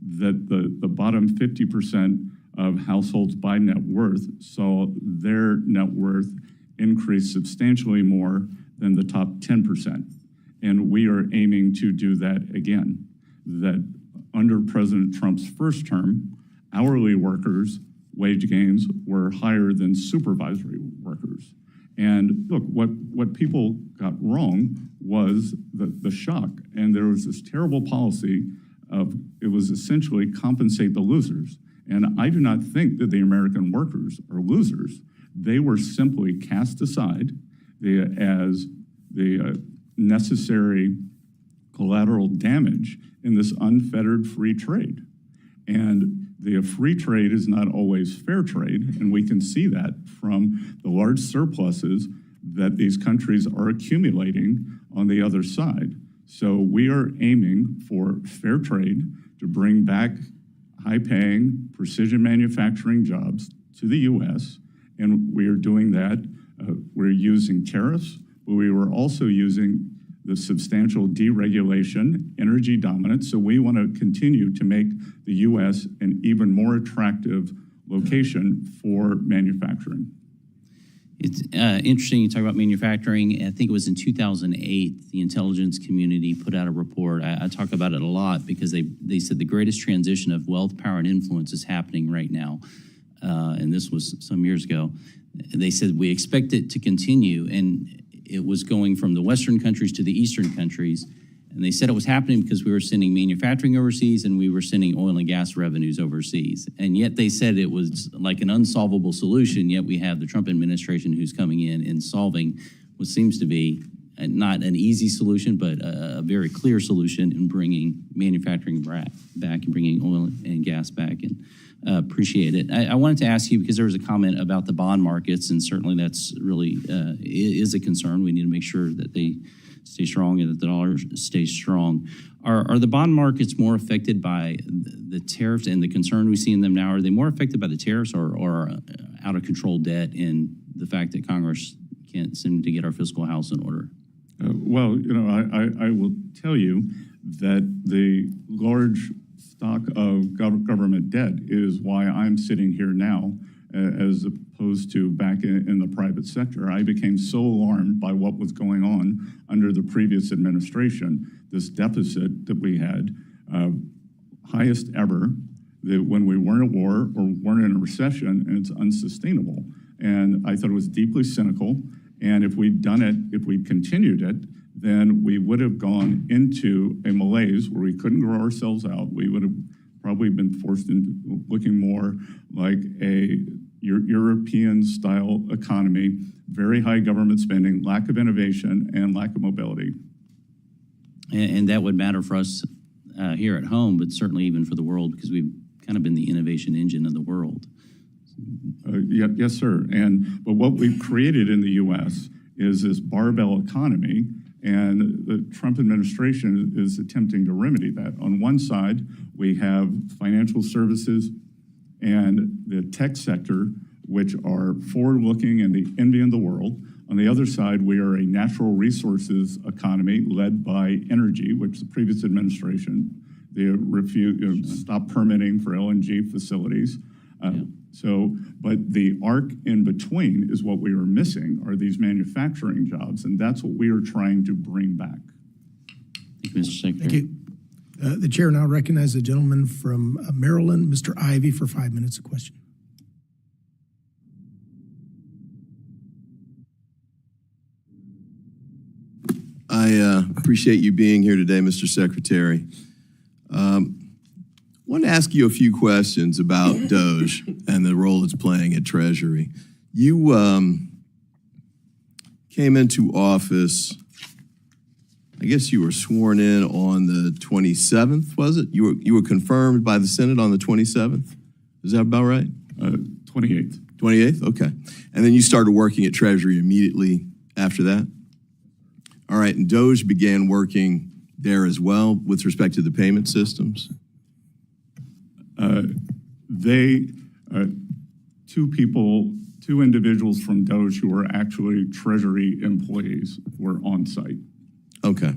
That the bottom 50% of households by net worth saw their net worth increase substantially more than the top 10%. And we are aiming to do that again. That under President Trump's first term, hourly workers' wage gains were higher than supervisory workers. And look, what people got wrong was the shock. And there was this terrible policy of, it was essentially compensate the losers. And I do not think that the American workers are losers. They were simply cast aside as the necessary collateral damage in this unfettered free trade. And the free trade is not always fair trade, and we can see that from the large surpluses that these countries are accumulating on the other side. So we are aiming for fair trade to bring back high-paying precision manufacturing jobs to the U.S., and we are doing that. We're using tariffs, but we were also using the substantial deregulation, energy dominance. So we want to continue to make the U.S. an even more attractive location for manufacturing. It's interesting you talk about manufacturing. I think it was in 2008, the intelligence community put out a report. I talk about it a lot because they said the greatest transition of wealth, power, and influence is happening right now. And this was some years ago. They said we expect it to continue, and it was going from the Western countries to the Eastern countries. And they said it was happening because we were sending manufacturing overseas and we were sending oil and gas revenues overseas. And yet they said it was like an unsolvable solution, yet we have the Trump administration who's coming in and solving what seems to be not an easy solution, but a very clear solution in bringing manufacturing back and bringing oil and gas back. And appreciate it. I wanted to ask you, because there was a comment about the bond markets, and certainly that's really is a concern. We need to make sure that they stay strong and that the dollar stays strong. Are the bond markets more affected by the tariffs and the concern we see in them now? Are they more affected by the tariffs or out of control debt and the fact that Congress can't seem to get our fiscal house in order? Well, you know, I will tell you that the large stock of government debt is why I'm sitting here now, as opposed to back in the private sector. I became so alarmed by what was going on under the previous administration, this deficit that we had, highest ever, that when we weren't at war or weren't in a recession, and it's unsustainable. And I thought it was deeply cynical. And if we'd done it, if we'd continued it, then we would have gone into a malaise where we couldn't grow ourselves out. We would have probably been forced into looking more like a European-style economy, very high government spending, lack of innovation, and lack of mobility. And that would matter for us here at home, but certainly even for the world, because we've kind of been the innovation engine of the world. Yes, sir. But what we've created in the U.S. is this barbell economy, and the Trump administration is attempting to remedy that. On one side, we have financial services and the tech sector, which are forward-looking and the envy of the world. On the other side, we are a natural resources economy led by energy, which the previous administration, they stopped permitting for LNG facilities. But the arc in between is what we are missing, are these manufacturing jobs, and that's what we are trying to bring back. Thank you, Mr. Secretary. Thank you. The chair now recognizes the gentleman from Maryland, Mr. Ivey, for 5 minutes of question. I appreciate you being here today, Mr. Secretary. I want to ask you a few questions about DOGE and the role it's playing at Treasury. You came into office, I guess you were sworn in on the 27th, was it? You were confirmed by the Senate on the 27th? Is that about right? 28th. 28th? Okay. And then you started working at Treasury immediately after that? All right, and DOGE began working there as well with respect to the payment systems? Two individuals from DOGE who were actually Treasury employees were on site. Okay.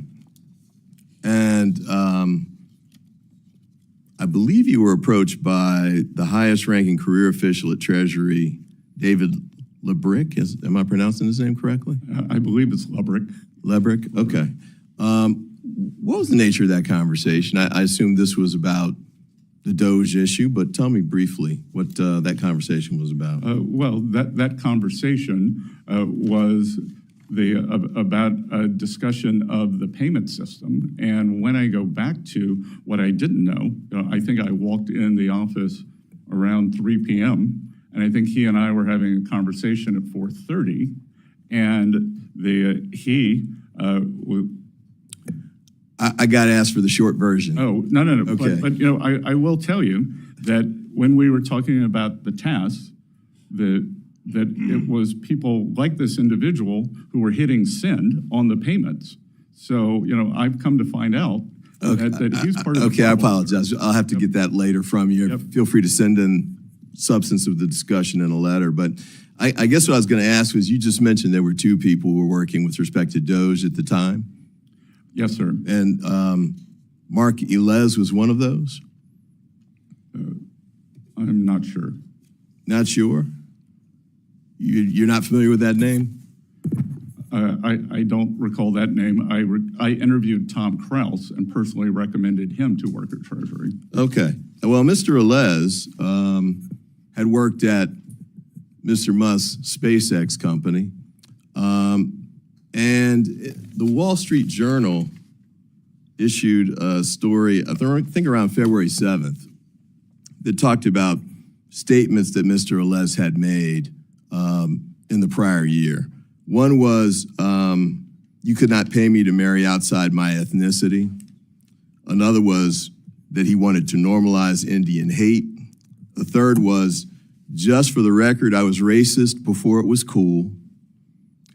I believe you were approached by the highest ranking career official at Treasury, David Lebrick. Am I pronouncing his name correctly? I believe it's Lubrick. Lebrick? Okay. What was the nature of that conversation? I assume this was about the DOGE issue, but tell me briefly what that conversation was about. Well, that conversation was about a discussion of the payment system. And when I go back to what I didn't know, I think I walked in the office around 3 p.m. and I think he and I were having a conversation at 4:30, and I got to ask for the short version. Oh, no. Okay. But I will tell you that when we were talking about the tasks, that it was people like this individual who were hitting send on the payments. So, I've come to find out that he's part of the Okay, I problem. apologize. I'll have to get that later from you. Yep. Feel free to send in substance of the discussion in a letter. But I guess what I was going to ask was, you just mentioned there were two people who were working with respect to DOGE at the time. Yes, sir. And Mark Elez was one of those? I'm not sure. Not sure? You're not familiar with that name? I don't recall that name. I interviewed Tom Krause and personally recommended him to work at Treasury. Okay. Well, Mr. Elez had worked at Mr. Musk's SpaceX company. And the Wall Street Journal issued a story, I think around February 7th, that talked about statements that Mr. Elez had made in the prior year. One was, you could not pay me to marry outside my ethnicity. Another was that he wanted to normalize Indian hate. The third was, just for the record, I was racist before it was cool.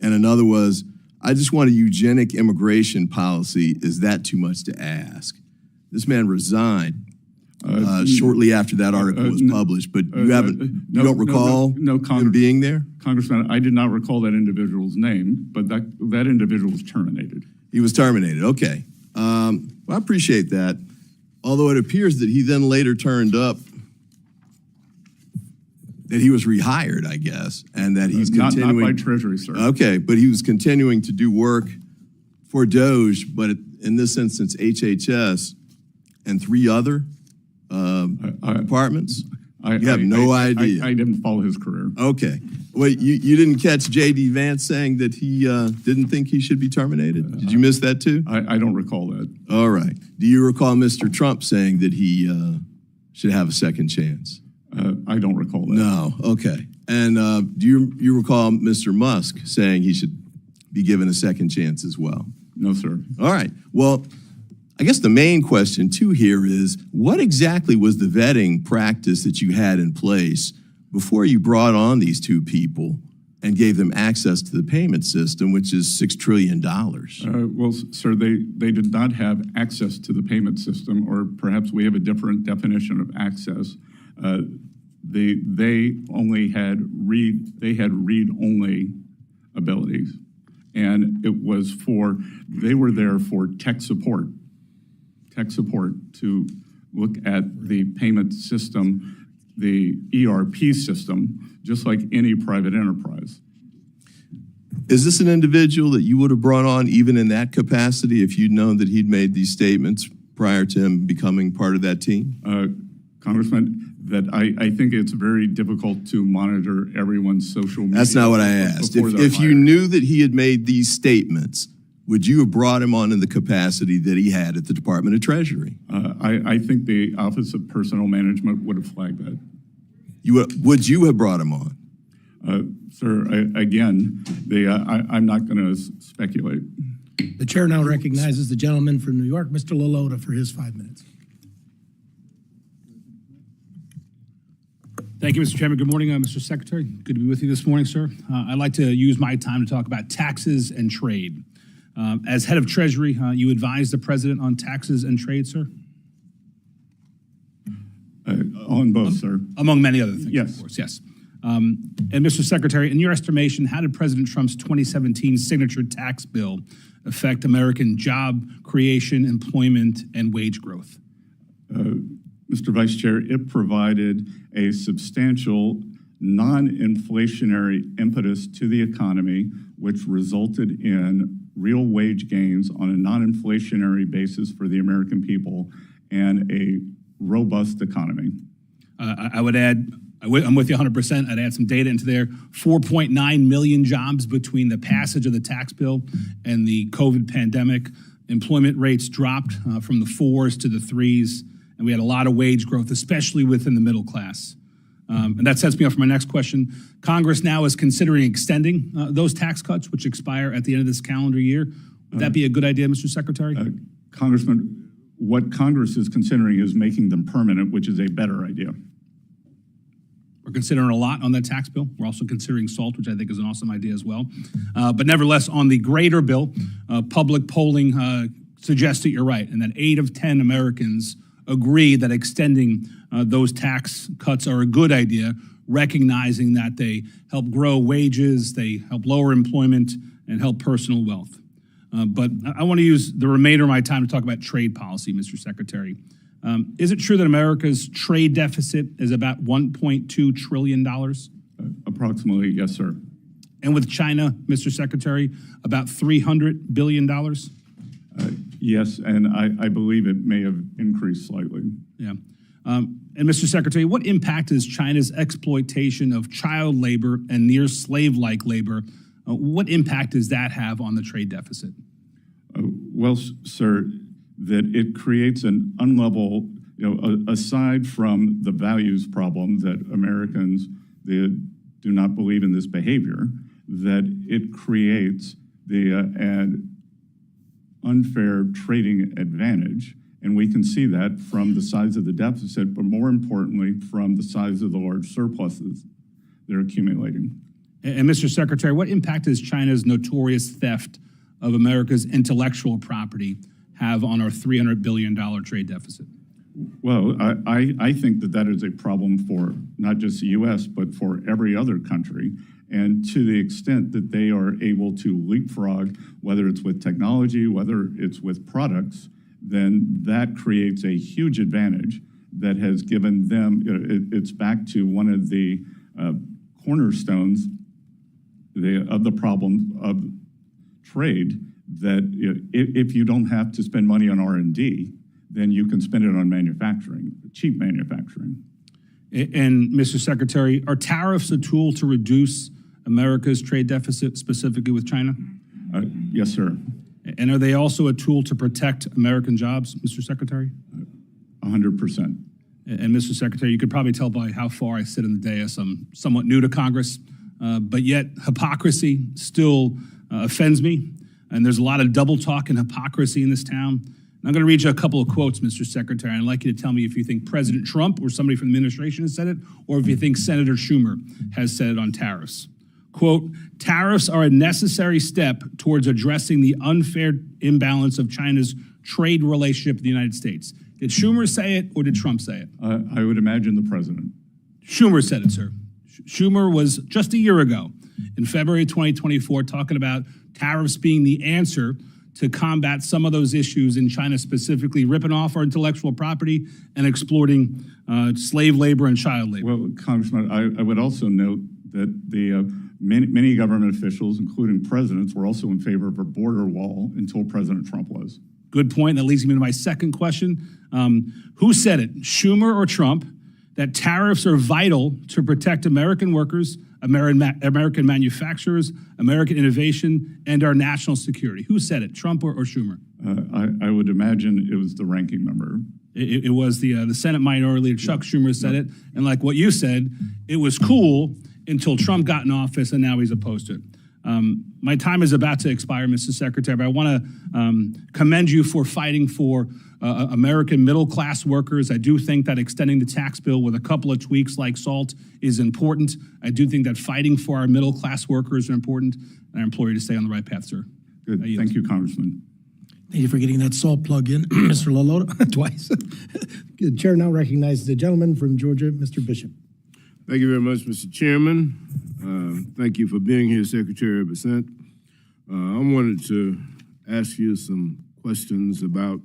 And another was, I just want a eugenic immigration policy. Is that too much to ask? This man resigned shortly after that article was published, but you don't recall him being there? Congressman, I did not recall that individual's name, but that individual was terminated. He was terminated, okay. Well, I appreciate that. Although it appears that he then later turned up that he was rehired, I guess, and that he's continuing. Not by Treasury, sir. Okay, but he was continuing to do work for DOGE, but in this instance, HHS and 3 other departments? You have no idea. I didn't follow his career. Okay. Wait, you didn't catch J.D. Vance saying that he didn't think he should be terminated? Did you miss that too? I don't recall that. All right. Do you recall Mr. Trump saying that he should have a second chance? I don't recall that. No. Okay. And do you recall Mr. Musk saying he should be given a second chance as well? No, sir. All right. Well, I guess the main question too here is, what exactly was the vetting practice that you had in place before you brought on these 2 people and gave them access to the payment system, which is $6 trillion? Well, sir, they did not have access to the payment system, or perhaps we have a different definition of access. They only had read-only abilities, and it was they were there for tech support to look at the payment system, the ERP system, just like any private enterprise. Is this an individual that you would have brought on even in that capacity if you'd known that he'd made these statements prior to him becoming part of that team? Congressman, that I think it's very difficult to monitor everyone's social media. That's not what I asked. If you knew that he had made these statements, would you have brought him on in the capacity that he had at the Department of Treasury? I think the Office of Personnel Management would have flagged that. Would you have brought him on? Sir, again, I'm not going to speculate. The chair now recognizes the gentleman from New York, Mr. Lalota, for his 5 minutes. Thank you, Mr. Chairman. Good morning, Mr. Secretary. Good to be with you this morning, sir. I'd like to use my time to talk about taxes and trade. As head of Treasury, you advise the president on taxes and trade, sir? On both, sir. Among many other things, Yes. of course, yes. And Mr. Secretary, in your estimation, how did President Trump's 2017 signature tax bill affect American job creation, employment, and wage growth? Mr. Vice Chair, it provided a substantial non-inflationary impetus to the economy, which resulted in real wage gains on a non-inflationary basis for the American people and a robust economy. I would add, I'm with you 100%. I'd add some data into there. 4.9 million jobs between the passage of the tax bill and the COVID pandemic. Employment rates dropped from the 4s to the 3s, and we had a lot of wage growth, especially within the middle class. And that sets me up for my next question. Congress now is considering extending those tax cuts, which expire at the end of this calendar year. Would that be a good idea, Mr. Secretary? Congressman, what Congress is considering is making them permanent, which is a better idea. We're considering a lot on that tax bill. We're also considering SALT, which I think is an awesome idea as well. But nevertheless, on the greater bill, public polling suggests that you're right, and that 8 of 10 Americans agree that extending those tax cuts are a good idea, recognizing that they help grow wages, they help lower employment, and help personal wealth. But I want to use the remainder of my time to talk about trade policy, Mr. Secretary. Is it true that America's trade deficit is about $1.2 trillion? Approximately, yes, sir. And with China, Mr. Secretary, about $300 billion? Yes, and I believe it may have increased slightly. Yeah. And Mr. Secretary, what impact is China's exploitation of child labor and near slave-like labor? What impact does that have on the trade deficit? Well, sir, that it creates an unlevel, aside from the values problem that Americans do not believe in this behavior, that it creates an unfair trading advantage. And we can see that from the size of the deficit, but more importantly, from the size of the large surpluses that are accumulating. And Mr. Secretary, what impact does China's notorious theft of America's intellectual property have on our $300 billion trade deficit? Well, I think that is a problem for not just the U.S., but for every other country. And to the extent that they are able to leapfrog, whether it's with technology, whether it's with products, then that creates a huge advantage that has given them, it's back to one of the cornerstones of the problem of trade, that if you don't have to spend money on R&D, then you can spend it on manufacturing, cheap manufacturing. And Mr. Secretary, are tariffs a tool to reduce America's trade deficit, specifically with China? Yes, sir. And are they also a tool to protect American jobs, Mr. Secretary? 100%. And Mr. Secretary, you could probably tell by how far I sit in the dais, I'm somewhat new to Congress, but yet hypocrisy still offends me. And there's a lot of double talk and hypocrisy in this town. And I'm going to read you a couple of quotes, Mr. Secretary. I'd like you to tell me if you think President Trump or somebody from the administration has said it, or if you think Senator Schumer has said it on tariffs. Quote, tariffs are a necessary step towards addressing the unfair imbalance of China's trade relationship with the United States. Did Schumer say it or did Trump say it? I would imagine the president. Schumer said it, sir. Schumer was just a year ago, in February 2024, talking about tariffs being the answer to combat some of those issues in China, specifically ripping off our intellectual property and exploiting slave labor and child labor. Well, Congressman, I would also note that the many government officials, including presidents, were also in favor of a border wall until President Trump was. Good point. That leads me to my second question. Who said it, Schumer or Trump, that tariffs are vital to protect American workers, American manufacturers, American innovation, and our national security? Who said it, Trump or Schumer? I would imagine it was the ranking member. It was the Senate Minority Leader, Chuck Schumer, said it. And like what you said, it was cool until Trump got in office, and now he's opposed to it. My time is about to expire, Mr. Secretary, but I want to commend you for fighting for American middle-class workers. I do think that extending the tax bill with a couple of tweaks like SALT is important. I do think that fighting for our middle-class workers are important, and I implore you to stay on the right path, sir. Good. Thank you, Congressman. Thank you for getting that SALT plug in, Mr. Lalotta, twice. The chair now recognizes the gentleman from Georgia, Mr. Bishop. Thank you very much, Mr. Chairman. Thank you for being here, Secretary Bessent. I wanted to ask you some questions about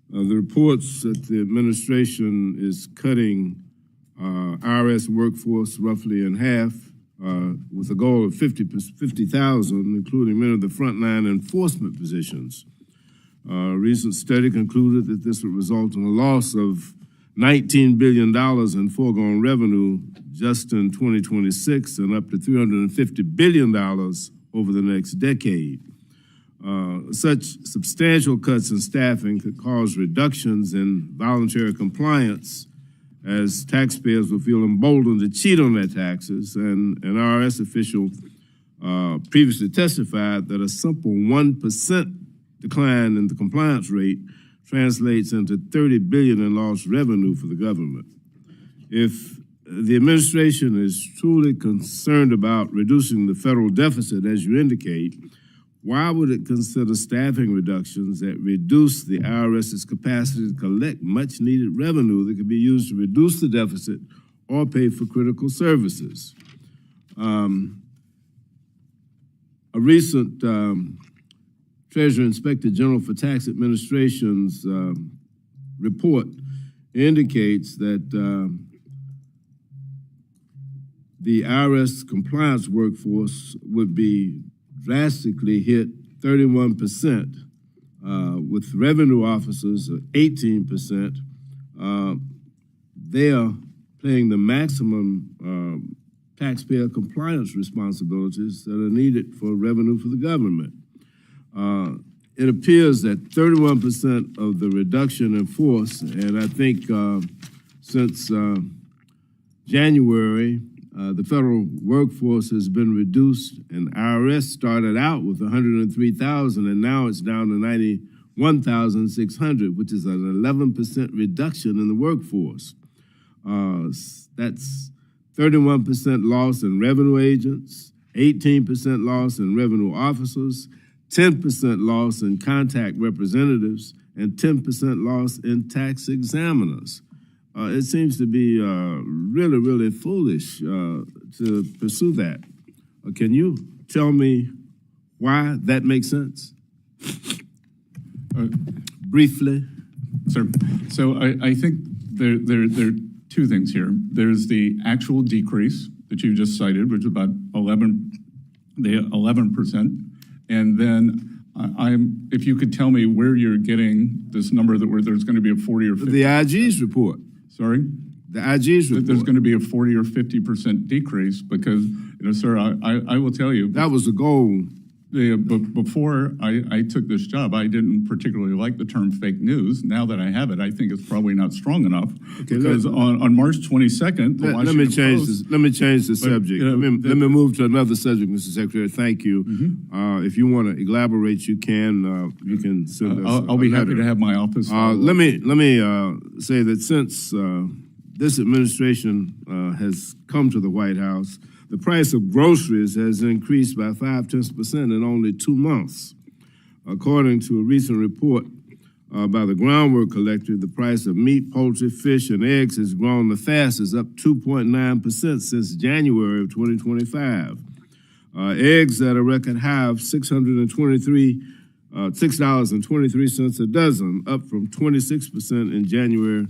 the reports that the administration is cutting IRS workforce roughly in half with a goal of 50,000, including many of the frontline enforcement positions. A recent study concluded that this would result in a loss of $19 billion in foregone revenue just in 2026 and up to $350 billion over the next decade. Such substantial cuts in staffing could cause reductions in voluntary compliance as taxpayers will feel emboldened to cheat on their taxes. And an IRS official previously testified that a simple 1% decline in the compliance rate translates into $30 billion in lost revenue for the government. If the administration is truly concerned about reducing the federal deficit, as you indicate, why would it consider staffing reductions that reduce the IRS's capacity to collect much-needed revenue that could be used to reduce the deficit or pay for critical services? A recent Treasury Inspector General for Tax Administration's report indicates that the IRS compliance workforce would be drastically hit 31%, with revenue officers 18%. They are paying the maximum taxpayer compliance responsibilities that are needed for revenue for the government. It appears that 31% of the reduction in force, and I think since January, the federal workforce has been reduced, and IRS started out with 103,000, and now it's down to 91,600, which is an 11% reduction in the workforce. That's 31% loss in revenue agents, 18% loss in revenue officers, 10% loss in contact representatives, and 10% loss in tax examiners. It seems to be really, really foolish to pursue that. Can you tell me why that makes sense? Briefly. Sir, so I think there are two things here. There's the actual decrease that you just cited, which is about 11%. And then if you could tell me where you're getting this number that there's going to be a 40 or 50. The IG's report. Sorry? The IG's report. There's going to be a 40 or 50% decrease because, sir, I will tell you. That was the goal. But before I took this job, I didn't particularly like the term fake news. Now that I have it, I think it's probably not strong enough. Okay, because on March 22nd, let me change the subject. Let me move to another subject, Mr. Secretary. Thank you. Mm-hmm. If you want to elaborate, you can send us. I'll be happy to have my office. Let me say that since this administration has come to the White House, the price of groceries has increased by 0.5% in only 2 months. According to a recent report by the Groundwork Collective, the price of meat, poultry, fish, and eggs has grown the fastest, up 2.9% since January of 2025. Eggs at a record high of $6.23 a dozen, up from 26% in January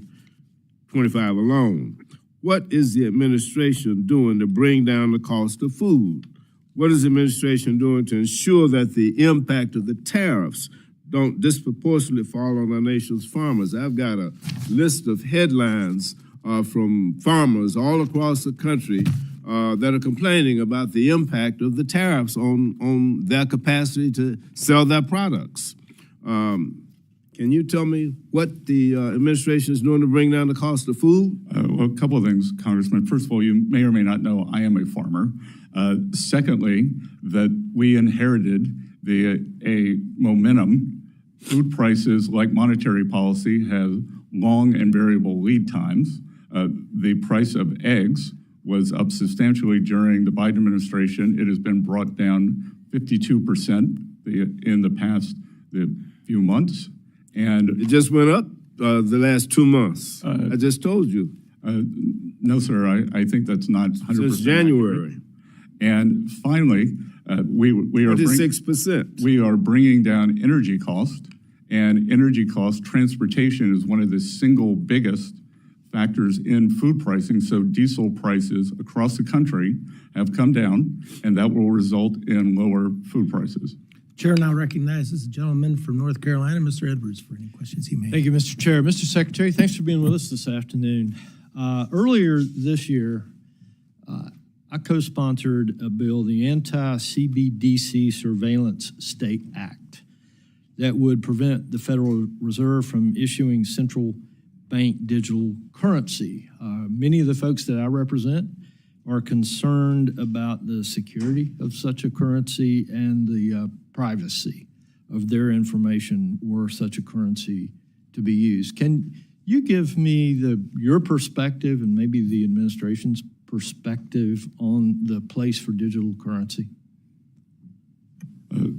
25 alone. What is the administration doing to bring down the cost of food? What is the administration doing to ensure that the impact of the tariffs don't disproportionately fall on our nation's farmers? I've got a list of headlines from farmers all across the country that are complaining about the impact of the tariffs on their capacity to sell their products. Can you tell me what the administration is doing to bring down the cost of food? Well, a couple of things, Congressman. First of all, you may or may not know I am a farmer. Secondly, that we inherited a momentum. Food prices, like monetary policy, have long and variable lead times. The price of eggs was up substantially during the Biden administration. It has been brought down 52% in the past few months. And it just went up the last 2 months. I just told you. No, sir, I think that's not 100%. Since January. accurate. And finally, we are What is 6%? we are bringing down energy cost, and energy cost, transportation is one of the single biggest factors in food pricing. So diesel prices across the country have come down, and that will result in lower food prices. Chair now recognizes the gentleman from North Carolina, Mr. Edwards, for any questions he may. Thank you, Mr. Chair. Mr. Secretary, thanks for being with us this afternoon. Earlier this year, I co-sponsored a bill, the Anti-CBDC Surveillance State Act, that would prevent the Federal Reserve from issuing central bank digital currency. Many of the folks that I represent are concerned about the security of such a currency and the privacy of their information were such a currency to be used. Can you give me your perspective and maybe the administration's perspective on the place for digital currency?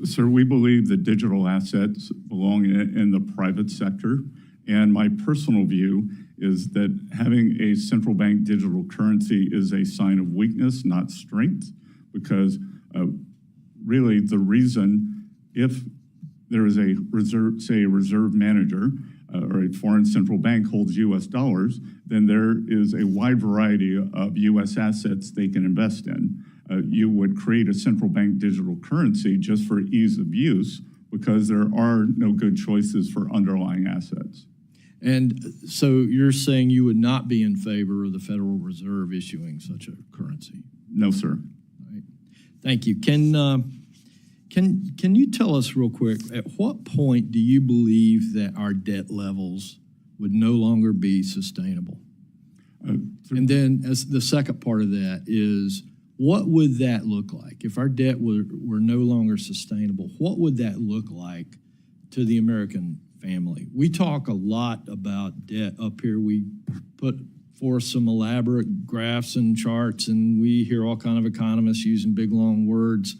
Sir, we believe that digital assets belong in the private sector. And my personal view is that having a central bank digital currency is a sign of weakness, not strength, because really the reason, if there is a reserve, say a reserve manager or a foreign central bank holds US dollars, then there is a wide variety of US assets they can invest in. You would create a central bank digital currency just for ease of use because there are no good choices for underlying assets. And so you're saying you would not be in favor of the Federal Reserve issuing such a currency? No, sir. Right. Thank you. Can you tell us real quick, at what point do you believe that our debt levels would no longer be sustainable? And then as the second part of that is, what would that look like? If our debt were no longer sustainable, what would that look like to the American family? We talk a lot about debt up here. We put forth some elaborate graphs and charts, and we hear all kind of economists using big, long words.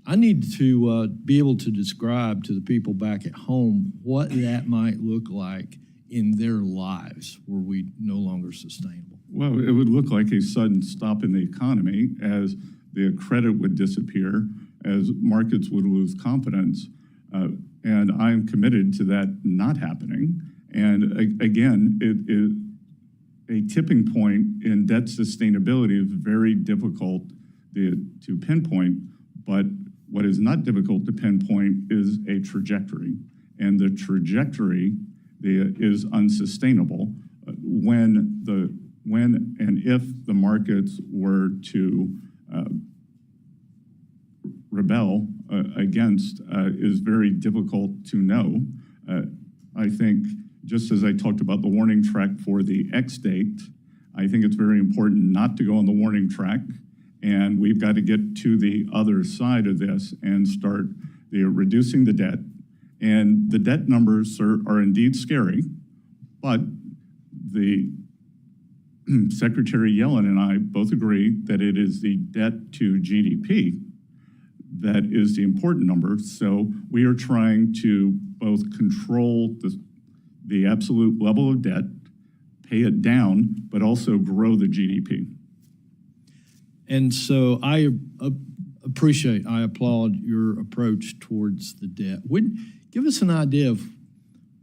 I need to be able to describe to the people back at home what that might look like in their lives were we no longer sustainable. Well, it would look like a sudden stop in the economy as the credit would disappear, as markets would lose confidence. And I'm committed to that not happening. And again, a tipping point in debt sustainability is very difficult to pinpoint, but what is not difficult to pinpoint is a trajectory. And the trajectory is unsustainable when and if the markets were to rebel against is very difficult to know. I think, just as I talked about the warning track for the X date, I think it's very important not to go on the warning track, and we've got to get to the other side of this and start reducing the debt. And the debt numbers are indeed scary, but the Secretary Yellen and I both agree that it is the debt to GDP that is the important number. So we are trying to both control the absolute level of debt, pay it down, but also grow the GDP. And so I applaud your approach towards the debt. Give us an idea of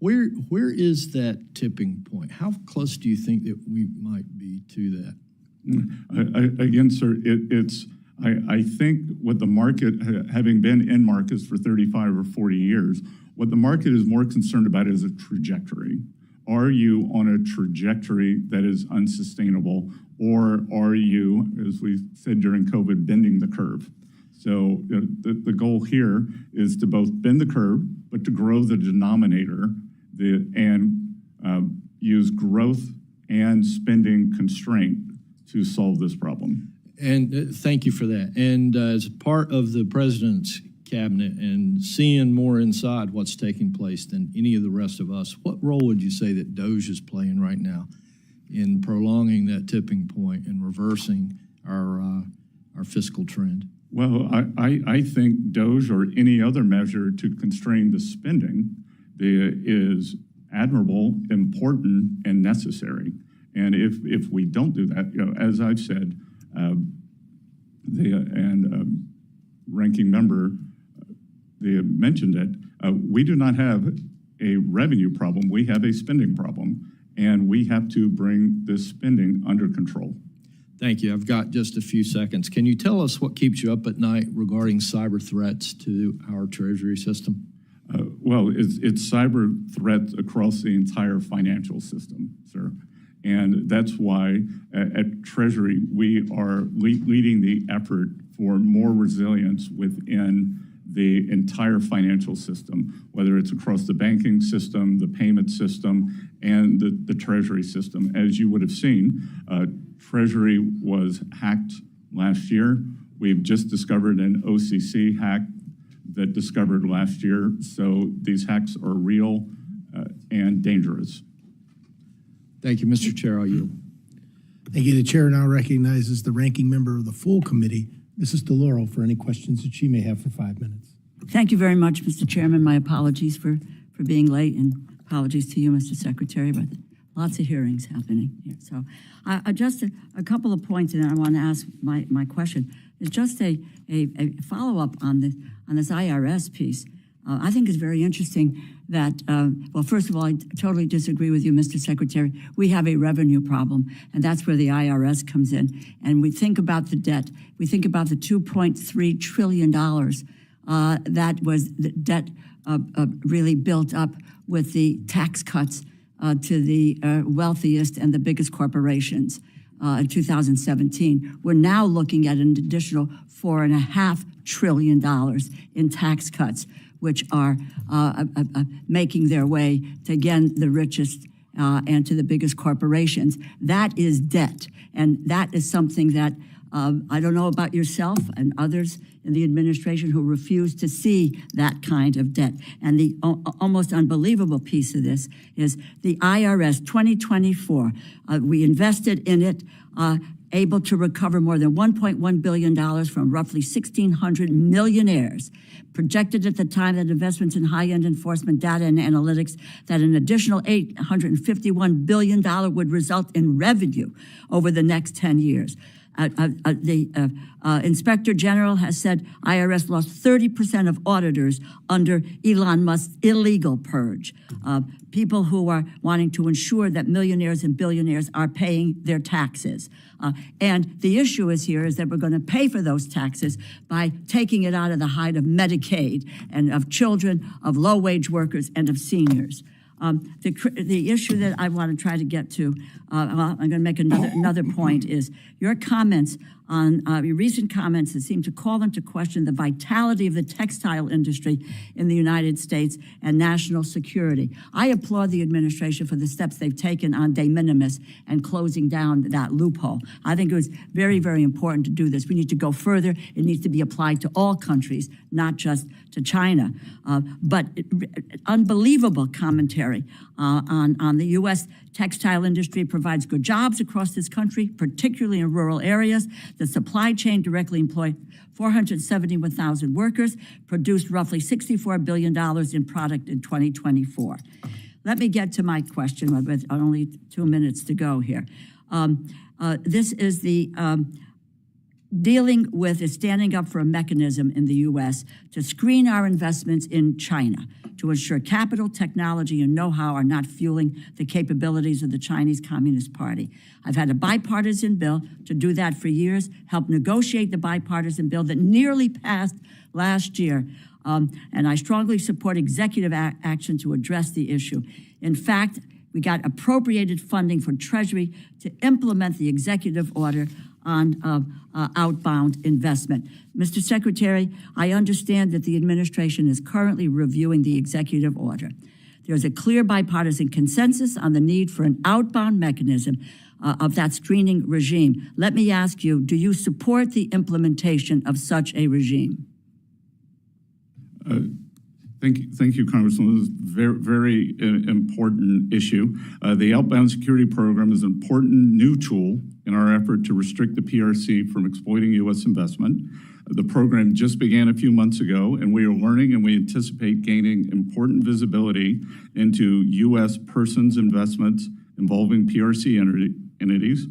where is that tipping point? How close do you think that we might be to that? Again, sir, I think what the market, having been in markets for 35 or 40 years, what the market is more concerned about is a trajectory. Are you on a trajectory that is unsustainable, or are you, as we said during COVID, bending the curve? So the goal here is to both bend the curve, but to grow the denominator and use growth and spending constraint to solve this problem. And thank you for that. And as part of the president's cabinet and seeing more inside what's taking place than any of the rest of us, what role would you say that DOGE is playing right now in prolonging that tipping point and reversing our fiscal trend? Well, I think DOGE or any other measure to constrain the spending is admirable, important, and necessary. And if we don't do that, as I've said, ranking member, they mentioned it, we do not have a revenue problem, we have a spending problem, and we have to bring this spending under control. Thank you. I've got just a few seconds. Can you tell us what keeps you up at night regarding cyber threats to our Treasury system? Well, it's cyber threats across the entire financial system, sir. And that's why at Treasury, we are leading the effort for more resilience within the entire financial system, whether it's across the banking system, the payment system, and the Treasury system. As you would have seen, Treasury was hacked last year. We've just discovered an OCC hack that discovered last year. So these hacks are real and dangerous. Thank you, Mr. Chair. I'll yield. Thank you. The chair now recognizes the ranking member of the full committee, Mrs. DeLauro, for any questions that she may have for 5 minutes. Thank you very much, Mr. Chairman. My apologies for being late, and apologies to you, Mr. Secretary, but lots of hearings happening here. So just a couple of points, and then I want to ask my question. It's just a follow-up on this IRS piece. I think it's very interesting that, well, first of all, I totally disagree with you, Mr. Secretary. We have a revenue problem, and that's where the IRS comes in. And we think about the debt. We think about the $2.3 trillion that was the debt really built up with the tax cuts to the wealthiest and the biggest corporations in 2017. We're now looking at an additional $4.5 trillion in tax cuts, which are making their way to, again, the richest and to the biggest corporations. That is debt. And that is something that I don't know about yourself and others in the administration who refuse to see that kind of debt. And the almost unbelievable piece of this is the IRS 2024. We invested in it, able to recover more than $1.1 billion from roughly 1,600 millionaires. Projected at the time that investments in high-end enforcement data and analytics that an additional $851 billion would result in revenue over the next 10 years. The Inspector General has said IRS lost 30% of auditors under Elon Musk's illegal purge. People who are wanting to ensure that millionaires and billionaires are paying their taxes. And the issue is that we're going to pay for those taxes by taking it out of the hide of Medicaid and of children, of low-wage workers, and of seniors. The issue that I want to try to get to, well, I'm going to make another point, is your comments on your recent comments that seem to call into question the vitality of the textile industry in the United States and national security. I applaud the administration for the steps they've taken on de minimis and closing down that loophole. I think it was very, very important to do this. We need to go further. It needs to be applied to all countries, not just to China. But unbelievable commentary on the U.S. textile industry provides good jobs across this country, particularly in rural areas. The supply chain directly employed 471,000 workers, produced roughly $64 billion in product in 2024. Let me get to my question with only 2 minutes to go here. This is the dealing with standing up for a mechanism in the U.S. to screen our investments in China, to ensure capital, technology, and know-how are not fueling the capabilities of the Chinese Communist Party. I've had a bipartisan bill to do that for years, helped negotiate the bipartisan bill that nearly passed last year, and I strongly support executive action to address the issue. In fact, we got appropriated funding for Treasury to implement the executive order on outbound investment. Mr. Secretary, I understand that the administration is currently reviewing the executive order. There's a clear bipartisan consensus on the need for an outbound mechanism of that screening regime. Let me ask you, do you support the implementation of such a regime? Thank you, Congressman. This is a very, very important issue. The Outbound Security Program is an important new tool in our effort to restrict the PRC from exploiting U.S. investment. The program just began a few months ago, and we are learning and we anticipate gaining important visibility into U.S. persons' investments involving PRC entities.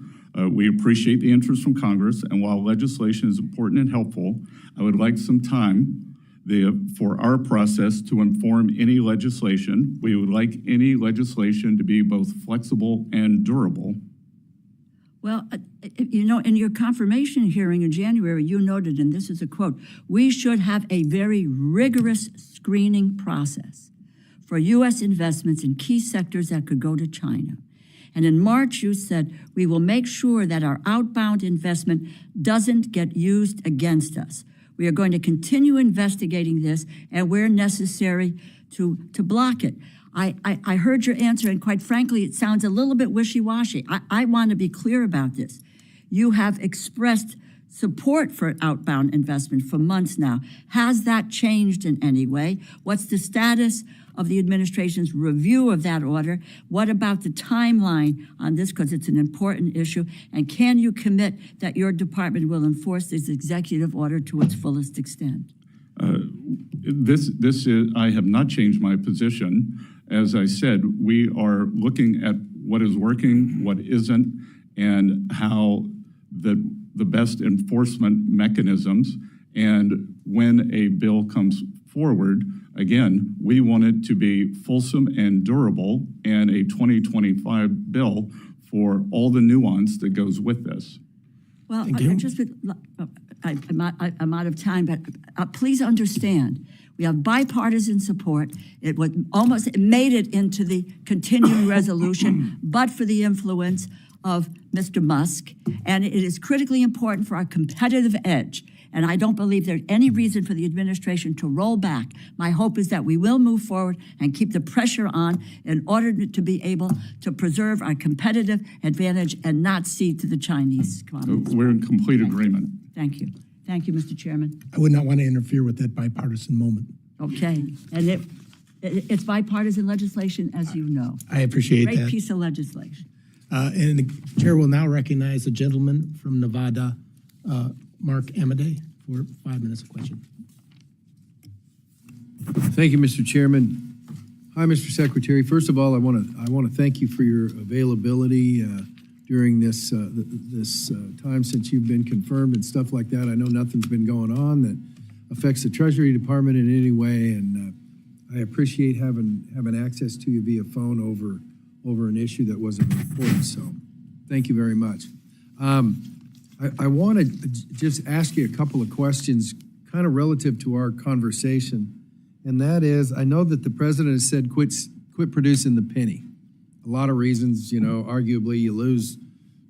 We appreciate the interest from Congress, and while legislation is important and helpful, I would like some time for our process to inform any legislation. We would like any legislation to be both flexible and durable. Well, you know, in your confirmation hearing in January, you noted, and this is a quote, "We should have a very rigorous screening process for U.S. investments in key sectors that could go to China." And in March, you said, "We will make sure that our outbound investment doesn't get used against us. We are going to continue investigating this and where necessary to block it." I heard your answer, and quite frankly, it sounds a little bit wishy-washy. I want to be clear about this. You have expressed support for outbound investment for months now. Has that changed in any way? What's the status of the administration's review of that order? What about the timeline on this, because it's an important issue? And can you commit that your department will enforce this executive order to its fullest extent? I have not changed my position. As I said, we are looking at what is working, what isn't, and how the best enforcement mechanisms. And when a bill comes forward, again, we want it to be fulsome and durable, and a 2025 bill for all the nuance that goes with this. Well, I'm out of time, but please understand, we have bipartisan support. It made it into the continuing resolution, but for the influence of Mr. Musk, and it is critically important for our competitive edge. And I don't believe there's any reason for the administration to roll back. My hope is that we will move forward and keep the pressure on in order to be able to preserve our competitive advantage and not cede to the Chinese communists. We're in complete agreement. Thank you. Thank you, Mr. Chairman. I would not want to interfere with that bipartisan moment. Okay. And it's bipartisan legislation, as you know. I appreciate that. Great piece of legislation. And the chair will now recognize the gentleman from Nevada, Mark Amade, for 5 minutes of question. Thank you, Mr. Chairman. Hi, Mr. Secretary. First of all, I want to thank you for your availability during this time since you've been confirmed and stuff like that. I know nothing's been going on that affects the Treasury Department in any way, and I appreciate having access to you via phone over an issue that wasn't important. So, thank you very much. I want to just ask you a couple of questions kind of relative to our conversation, and that is, I know that the president has said quit producing the penny. A lot of reasons, you know, arguably you lose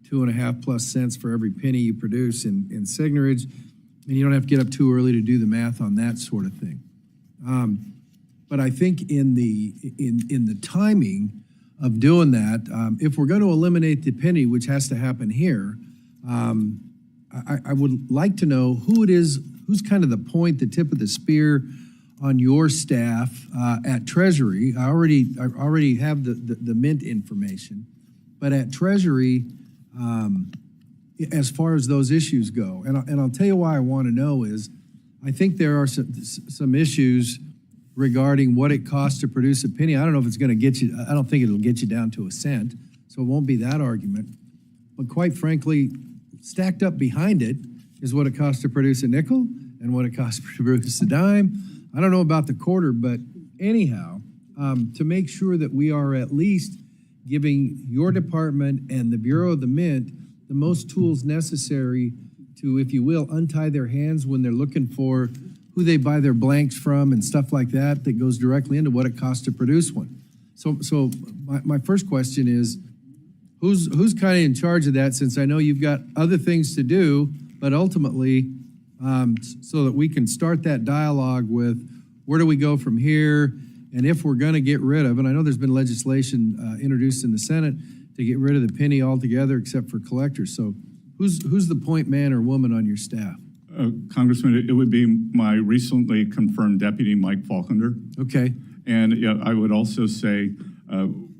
2.5+ cents for every penny you produce in signerage, and you don't have to get up too early to do the math on that sort of thing. But I think in the timing of doing that, if we're going to eliminate the penny, which has to happen here, I would like to know who it is, who's kind of the tip of the spear on your staff at Treasury. I already have the Mint information, but at Treasury, as far as those issues go, and I'll tell you why I want to know is, I think there are some issues regarding what it costs to produce a penny. I don't know if it's going to get you, I don't think it'll get you down to a cent, so it won't be that argument. But quite frankly, stacked up behind it is what it costs to produce a nickel and what it costs to produce a dime. I don't know about the quarter, but anyhow, to make sure that we are at least giving your department and the Bureau of the Mint the most tools necessary to, if you will, untie their hands when they're looking for who they buy their blanks from and stuff like that, that goes directly into what it costs to produce one. So my first question is, who's kind of in charge of that, since I know you've got other things to do, but ultimately, so that we can start that dialogue with where do we go from here, and if we're going to get rid of, and I know there's been legislation introduced in the Senate to get rid of the penny altogether except for collectors. So who's the point man or woman on your staff? Congressman, it would be my recently confirmed deputy, Mike Faulkner. Okay. And I would also say,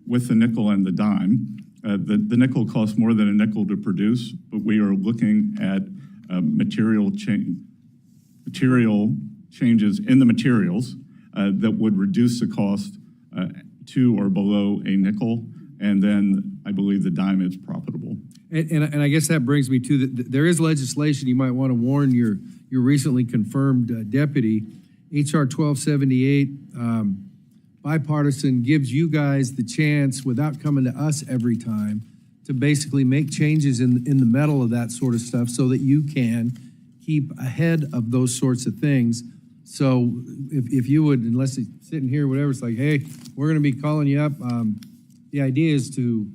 with the nickel and the dime, the nickel costs more than a nickel to produce, but we are looking at material changes in the materials that would reduce the cost to or below a nickel. and then I believe the dime is profitable. And I guess that brings me to there is legislation you might want to warn your recently confirmed deputy. HR 1278, bipartisan, gives you guys the chance, without coming to us every time, to basically make changes in the middle of that sort of stuff so that you can keep ahead of those sorts of things. So if you would, unless he's sitting here, whatever, it's like, hey, we're going to be calling you up. The idea is to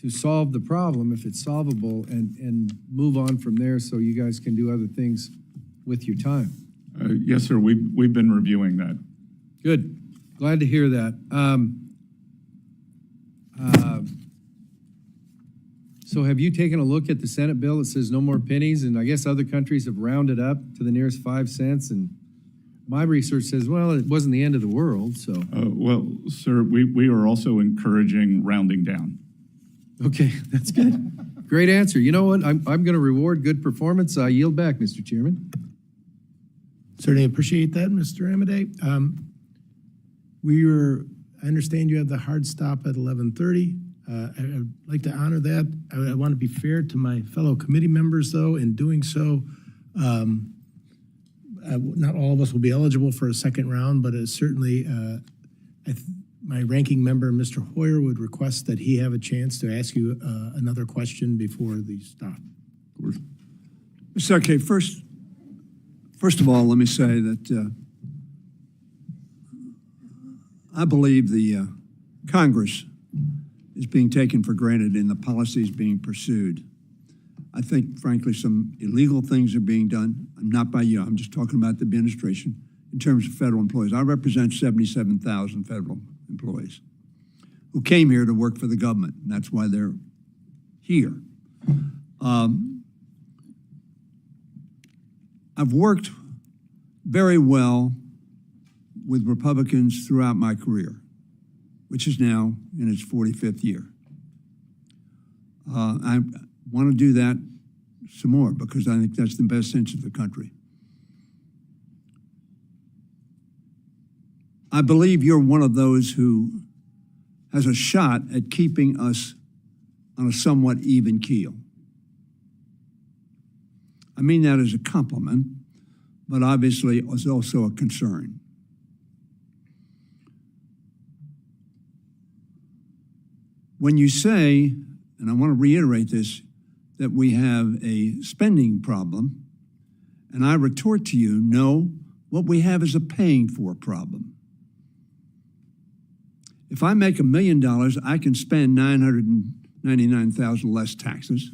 solve the problem if it's solvable and move on from there so you guys can do other things with your time. Yes, sir. We've been reviewing that. Good. Glad to hear that. So have you taken a look at the Senate bill that says no more pennies? And I guess other countries have rounded up to the nearest 5 cents. And my research says, well, it wasn't the end of the world, so. Well, sir, we are also encouraging rounding down. Okay, that's good. Great answer. You know what? I'm going to reward good performance. I yield back, Mr. Chairman. Certainly appreciate that, Mr. Amade. I understand you have the hard stop at 11:30. I'd like to honor that. I want to be fair to my fellow committee members, though, in doing so. Not all of us will be eligible for a second round, but certainly my ranking member, Mr. Hoyer, would request that he have a chance to ask you another question before the stop. Of course. Mr. Secretary, first of all, let me say that I believe the Congress is being taken for granted in the policies being pursued. I think, frankly, some illegal things are being done. Not by you, I'm just talking about the administration in terms of federal employees. I represent 77,000 federal employees who came here to work for the government, and that's why they're here. I've worked very well with Republicans throughout my career, which is now in its 45th year. I want to do that some more because I think that's the best sense of the country. I believe you're one of those who has a shot at keeping us on a somewhat even keel. I mean that as a compliment, but obviously it's also a concern. When you say, and I want to reiterate this, that we have a spending problem, and I retort to you, no, what we have is a paying for problem. If I make $1 million, I can spend $999,000 less taxes.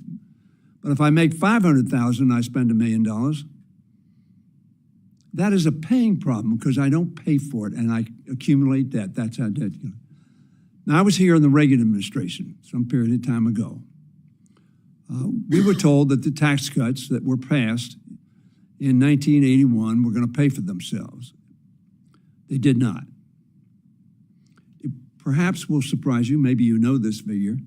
But if I make $500,000, I spend $1 million. That is a paying problem because I don't pay for it and I accumulate debt. That's how debt goes. Now, I was here in the Reagan administration some period of time ago. We were told that the tax cuts that were passed in 1981 were going to pay for themselves. They did not. It perhaps will surprise you, maybe you know this figure.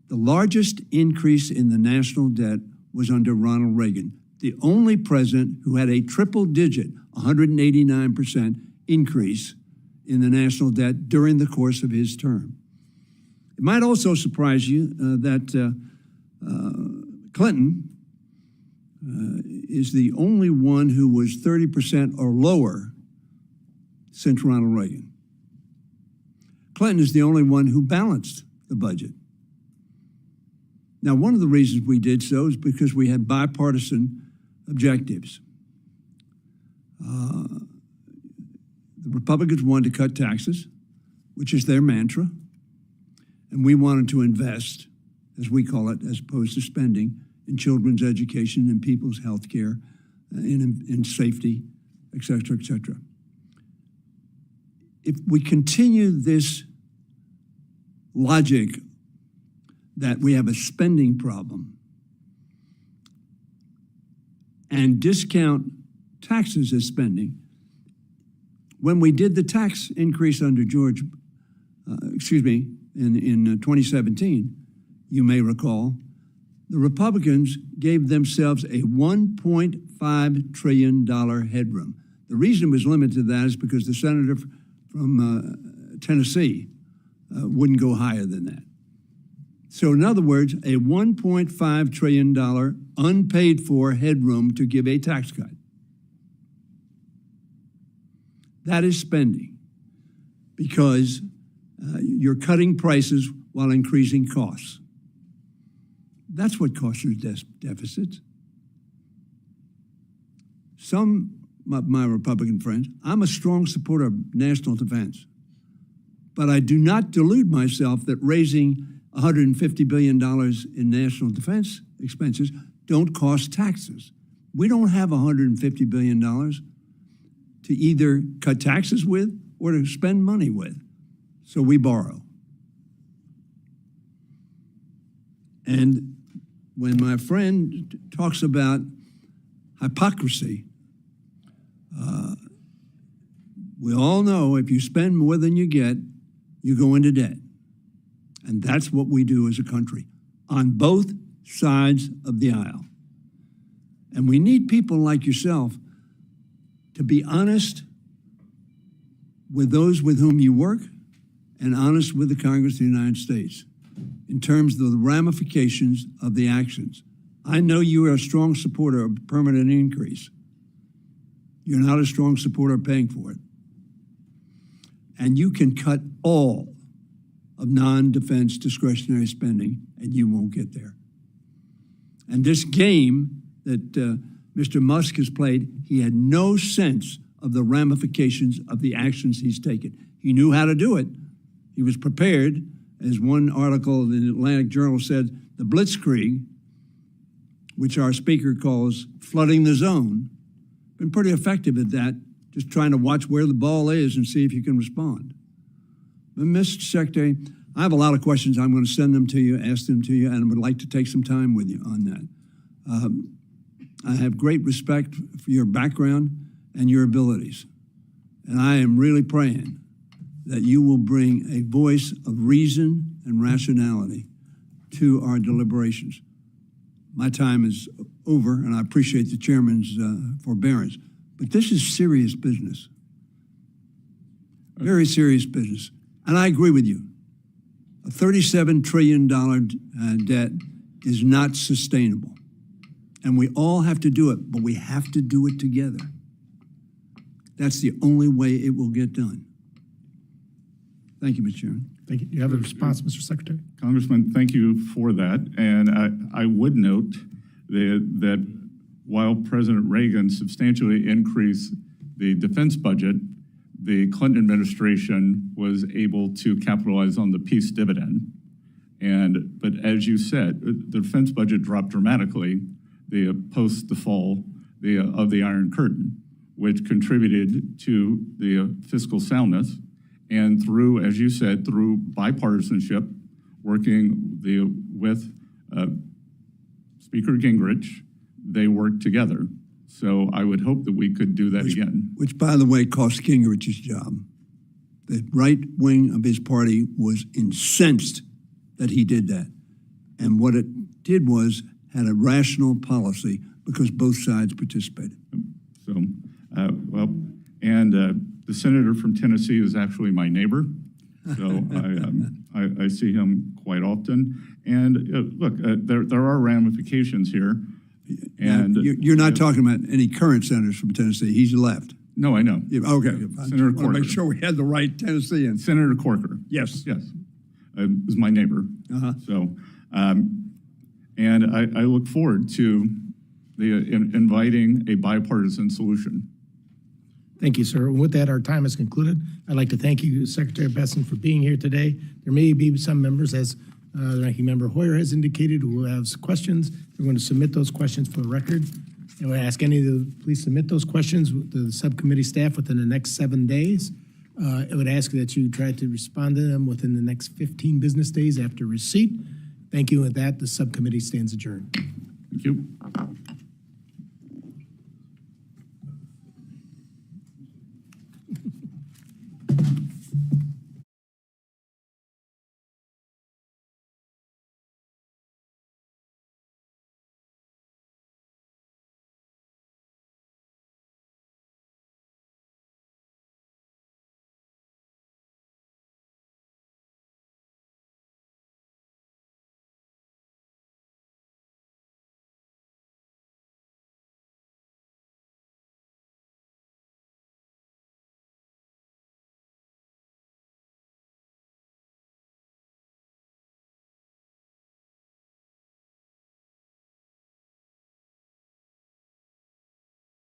The largest increase in the national debt was under Ronald Reagan, the only president who had a triple-digit, 189% increase in the national debt during the course of his term. It might also surprise you that Clinton is the only one who was 30% or lower since Ronald Reagan. Clinton is the only one who balanced the budget. Now, one of the reasons we did so is because we had bipartisan objectives. The Republicans wanted to cut taxes, which is their mantra, and we wanted to invest, as we call it, as opposed to spending, in children's education, in people's health care, in safety, et cetera, et cetera. If we continue this logic that we have a spending problem and discount taxes as spending, when we did the tax increase under in 2017, you may recall, the Republicans gave themselves a $1.5 trillion headroom. The reason it was limited to that is because the senator from Tennessee wouldn't go higher than that. So in other words, a $1.5 trillion unpaid for headroom to give a tax cut. That is spending because you're cutting prices while increasing costs. That's what causes deficits. Some of my Republican friends, I'm a strong supporter of national defense, but I do not delude myself that raising $150 billion in national defense expenses don't cost taxes. We don't have $150 billion to either cut taxes with or to spend money with, so we borrow. And when my friend talks about hypocrisy, we all know if you spend more than you get, you go into debt. And that's what we do as a country on both sides of the aisle. And we need people like yourself to be honest with those with whom you work and honest with the Congress of the United States in terms of the ramifications of the actions. I know you are a strong supporter of permanent increase. You're not a strong supporter of paying for it. And you can cut all of non-defense discretionary spending, and you won't get there. And this game that Mr. Musk has played, he had no sense of the ramifications of the actions he's taken. He knew how to do it. He was prepared. As one article in the Atlantic Journal said, the blitzkrieg, which our speaker calls flooding the zone, been pretty effective at that, just trying to watch where the ball is and see if you can respond. But Mr. Secretary, I have a lot of questions. I'm going to send them to you, ask them to you, and would like to take some time with you on that. I have great respect for your background and your abilities. And I am really praying that you will bring a voice of reason and rationality to our deliberations. My time is over, and I appreciate the chairman's forbearance. But this is serious business. Very serious business. And I agree with you. A $37 trillion debt is not sustainable. And we all have to do it, but we have to do it together. That's the only way it will get done. Thank you, Mr. Chairman. Thank you. You have a response, Mr. Secretary? Congressman, thank you for that. And I would note that while President Reagan substantially increased the defense budget, the Clinton administration was able to capitalize on the peace dividend. But as you said, the defense budget dropped dramatically post the fall of the Iron Curtain, which contributed to the fiscal soundness. And through, as you said, through bipartisanship, working with Speaker Gingrich, they worked together. So I would hope that we could do that again. Which, by the way, cost Gingrich's job. The right wing of his party was incensed that he did that. And what it did was had a rational policy because both sides participated. So, the senator from Tennessee is actually my neighbor. So I see him quite often. And look, there are ramifications here. And you're not talking about any current senators from Tennessee. He's left. No, I know. Yeah, okay. Senator Corker. Make sure we had the right Tennessean. Senator Corker. Yes. Yes. Is my neighbor. So, and I look forward to inviting a bipartisan solution. Thank you, sir. With that, our time is concluded. I'd like to thank you, Secretary Bessent, for being here today. There may be some members, as the Ranking Member Hoyer has indicated, who have questions. We're going to submit those questions for the record. And we ask any of the, please submit those questions to the subcommittee staff within the next 7 days. I would ask that you try to respond to them within the next 15 business days after receipt. Thank you. With that, the subcommittee stands adjourned. Thank you.